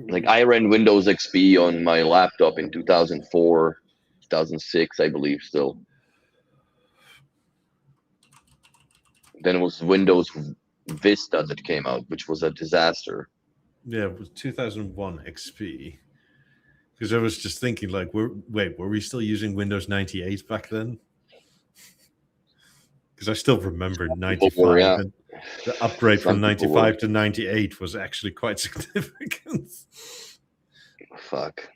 Like I ran Windows XP on my laptop in 2004, 2006, I believe still. Then it was Windows Vista that came out, which was a disaster. Yeah, it was 2001 XP. Because I was just thinking, like, were we still using Windows 98 back then? Because I still remember 95. Yeah. And the upgrade from 95 to 98 was actually quite significant. Fuck.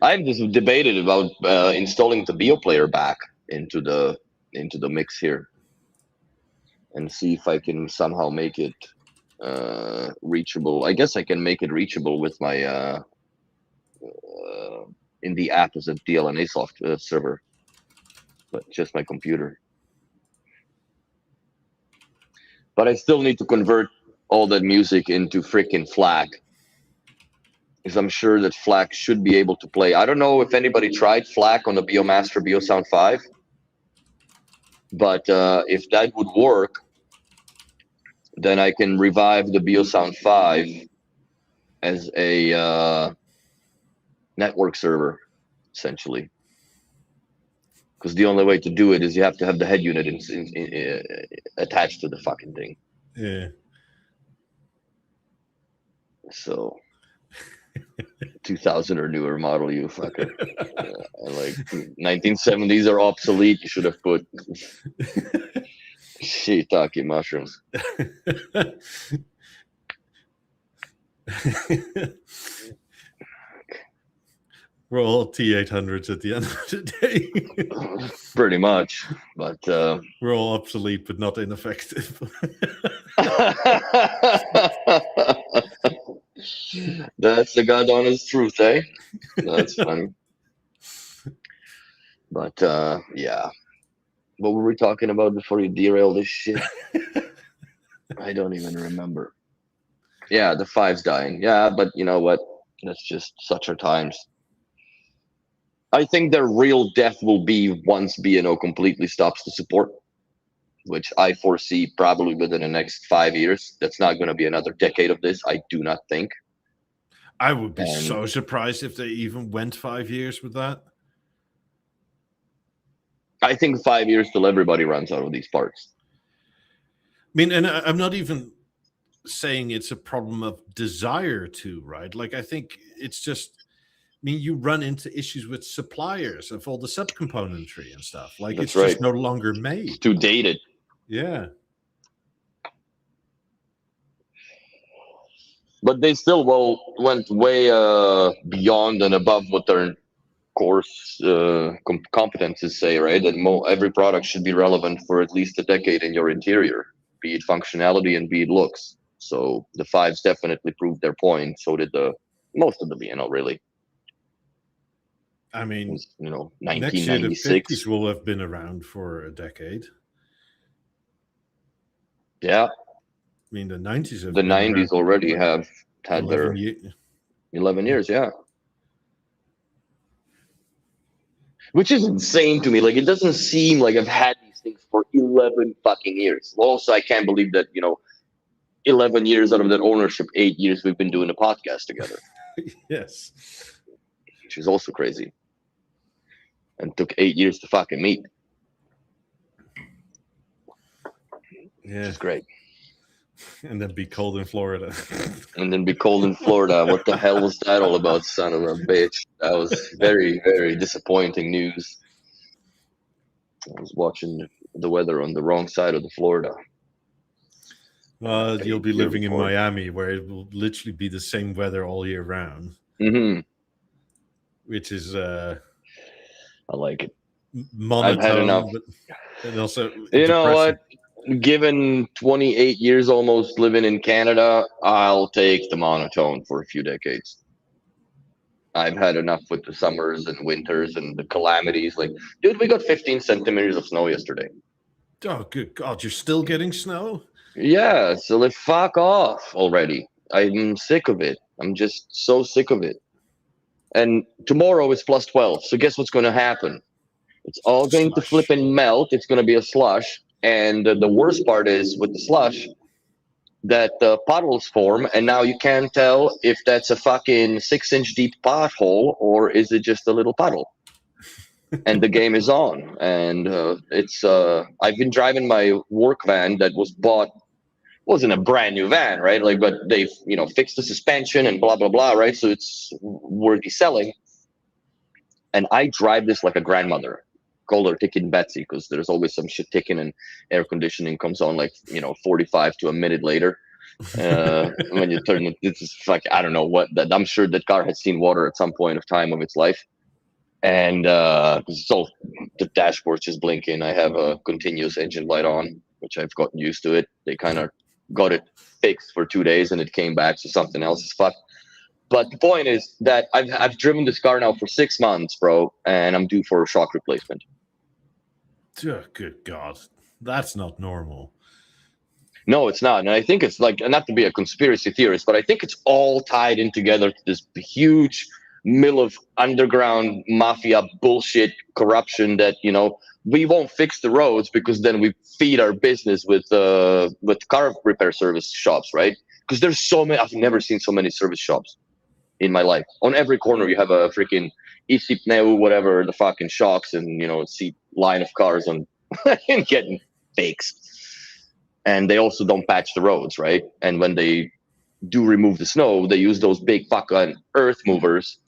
I've just debated about installing the BeoPlayer back into the mix here, and see if I can somehow make it reachable. I guess I can make it reachable with my in the app as a DLNA server, but just my computer. But I still need to convert all that music into freaking FLAC, because I'm sure that FLAC should be able to play. I don't know if anybody tried FLAC on the BeoMaster BeoSound 5, but if that would work, then I can revive the BeoSound 5 as a network server, essentially. Because the only way to do it is you have to have the head unit attached to the fucking thing. Yeah. So 2000 or newer model, you fucker. Like 1970s are obsolete. You should have put shiitake mushrooms. We're all T800s at the end of the day. Pretty much, but we're all obsolete but not ineffective. That's the god honest truth, eh? That's funny. But yeah, what were we talking about before you derail this shit? I don't even remember. Yeah, the 5's dying. Yeah, but you know what? That's just such our times. I think their real death will be once B&O completely stops the support, which I foresee probably within the next 5 years. That's not going to be another decade of this, I do not think. I would be so surprised if they even went 5 years with that. I think 5 years till everybody runs out of these parts. I mean, and I'm not even saying it's a problem of desire to, right? Like, I think it's just, I mean, you run into issues with suppliers of all the subcomponentry and stuff. Like, That's it's just no longer made. It's too dated. Yeah. But they still went way beyond and above what their course competences say, right? That every product should be relevant for at least a decade in your interior, be it functionality and be it looks. So the 5's definitely proved their point. So did most of the B&O, really. I It mean, was, next year the 1996. 50s will have been around for a decade. Yeah, I mean, the 90s have the been 90s around already for have had 11 their years. 11 years, yeah. Which is insane to me. Like, it doesn't seem like I've had these things for 11 fucking years. Also, I can't believe that, 11 years out of that ownership, 8 years we've been doing a podcast together, Yes. which is also crazy. And took 8 years to fucking meet, which Yeah. is great. And then be cold in Florida. And then be cold in Florida. What the hell was that all about, son of a bitch? That was very, very disappointing news. I was watching the weather on the wrong side of the Florida. Well, you'll be living in Florida. Miami, where it will literally be the same weather all year round, Mm-hmm. which is I like it. monotone. I've had enough. And also, You know depressing. what? Given 28 years almost living in Canada, I'll take the monotone for a few decades. I've had enough with the summers and winters and the calamities. Like, dude, we got 15 centimeters of snow yesterday. Oh, good God, you're still getting snow? Yeah, so like, fuck off already. I'm sick of it. I'm just so sick of it. And tomorrow is plus 12. So guess what's going to happen? It's all going to flip and melt. It's going to be a slush. And the worst part is with the slush that puddles form. And now you can't tell if that's a fucking 6-inch deep pothole or is it just a little puddle. And the game is on. And I've been driving my work van that was bought, wasn't a brand new van, right? Like, but they've, fixed the suspension and blah, blah, blah, right? So it's worthy selling. And I drive this like a grandmother. Call her Ticking Betsy because there's always some shit ticking and air conditioning comes on like 45 to a minute later. When you turn it, it's like I don't know what that. I'm sure that car has seen water at some point of time of its life, and so the dashboard's just blinking. I have a continuous engine light on, which I've gotten used to it. They kind of got it fixed for 2 days and it came back, so something else is fucked. But the point is that I've driven this car now for 6 months, bro, and I'm due for a shock replacement. Oh, good God. That's not normal. No, it's not. And I think it's like, not to be a conspiracy theorist, but I think it's all tied in together to this huge mill of underground mafia bullshit corruption that, we won't fix the roads because then we feed our business with car repair service shops, right? Because there's so many. I've never seen so many service shops in my life. On every corner, you have a freaking Easy Pneu, whatever, the fucking shocks, and see line of cars on and getting fixed. And they also don't patch the roads, right? And when they do remove the snow, they use those big fucking earth movers,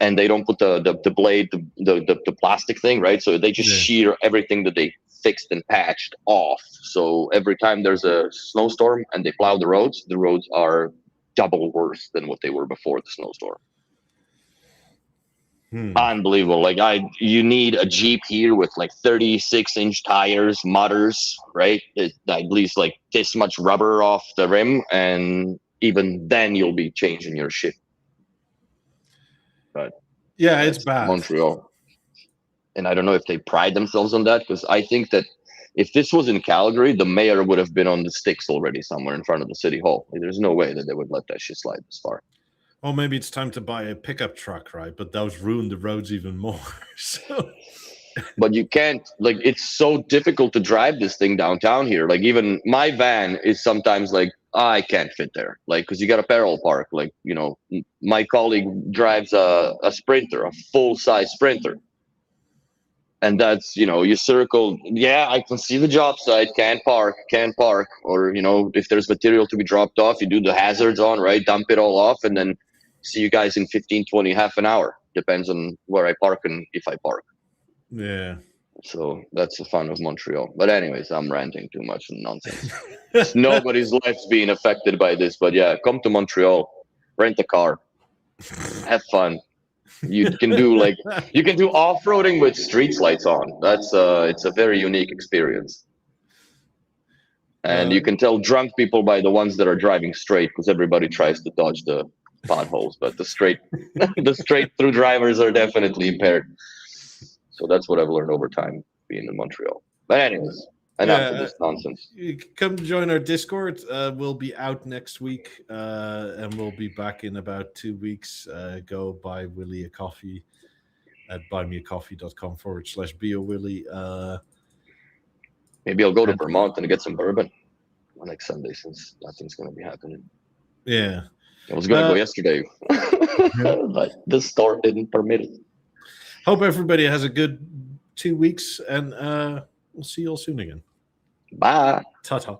and they don't put the blade, the plastic thing, right? So they just shear everything that they fixed and patched off. So every time there's a snowstorm and they plow the roads are double worse than what they were before the snowstorm. Unbelievable. Like you need a Jeep here with like 36-inch tires, mudders, right? At least like this much rubber off the rim, and even then you'll be changing your shit. But yeah, it's bad. Montreal. And I don't know if they pride themselves on that, because I think that if this was in Calgary, the mayor would have been on the sticks already somewhere in front of the city hall. Like, there's no way that they would let that shit slide this far. Well, maybe it's time to buy a pickup truck, right? But those ruin the roads even more. So. But you can't, like, it's so difficult to drive this thing downtown here. Like, even my van is sometimes like, I can't fit there. Like, because you got a parallel park. Like, my colleague drives a Sprinter, a full-size Sprinter. And that's, you circle, yeah, I can see the job site, can't park. Or, if there's material to be dropped off, you do the hazards on, right? Dump it all off, and then see you guys in 15, 20, half an hour. Depends on where I park and if I park. Yeah. So that's the fun of Montreal. But anyways, I'm ranting too much nonsense. Nobody's life's being affected by this. But yeah, come to Montreal, rent a car, have fun. You can do off-roading with street lights on. That's it's a very unique experience. And you can tell drunk people by the ones that are driving straight, because everybody tries to dodge the potholes, but the straight through drivers are definitely impaired. So that's what I've learned over time being in Montreal. But anyways, enough of this nonsense. You come join our Discord. We'll be out next week, and we'll be back in about 2 weeks. Go buy Willie a coffee at buymeacoffee.com/BeoWillie. Maybe I'll go to Vermont and get some bourbon on next Sunday, since nothing's going to be happening. Yeah. I was going to go yesterday, but the store didn't permit it. Hope everybody has a good 2 weeks, and we'll see you all soon again. Bye. Ta-ta.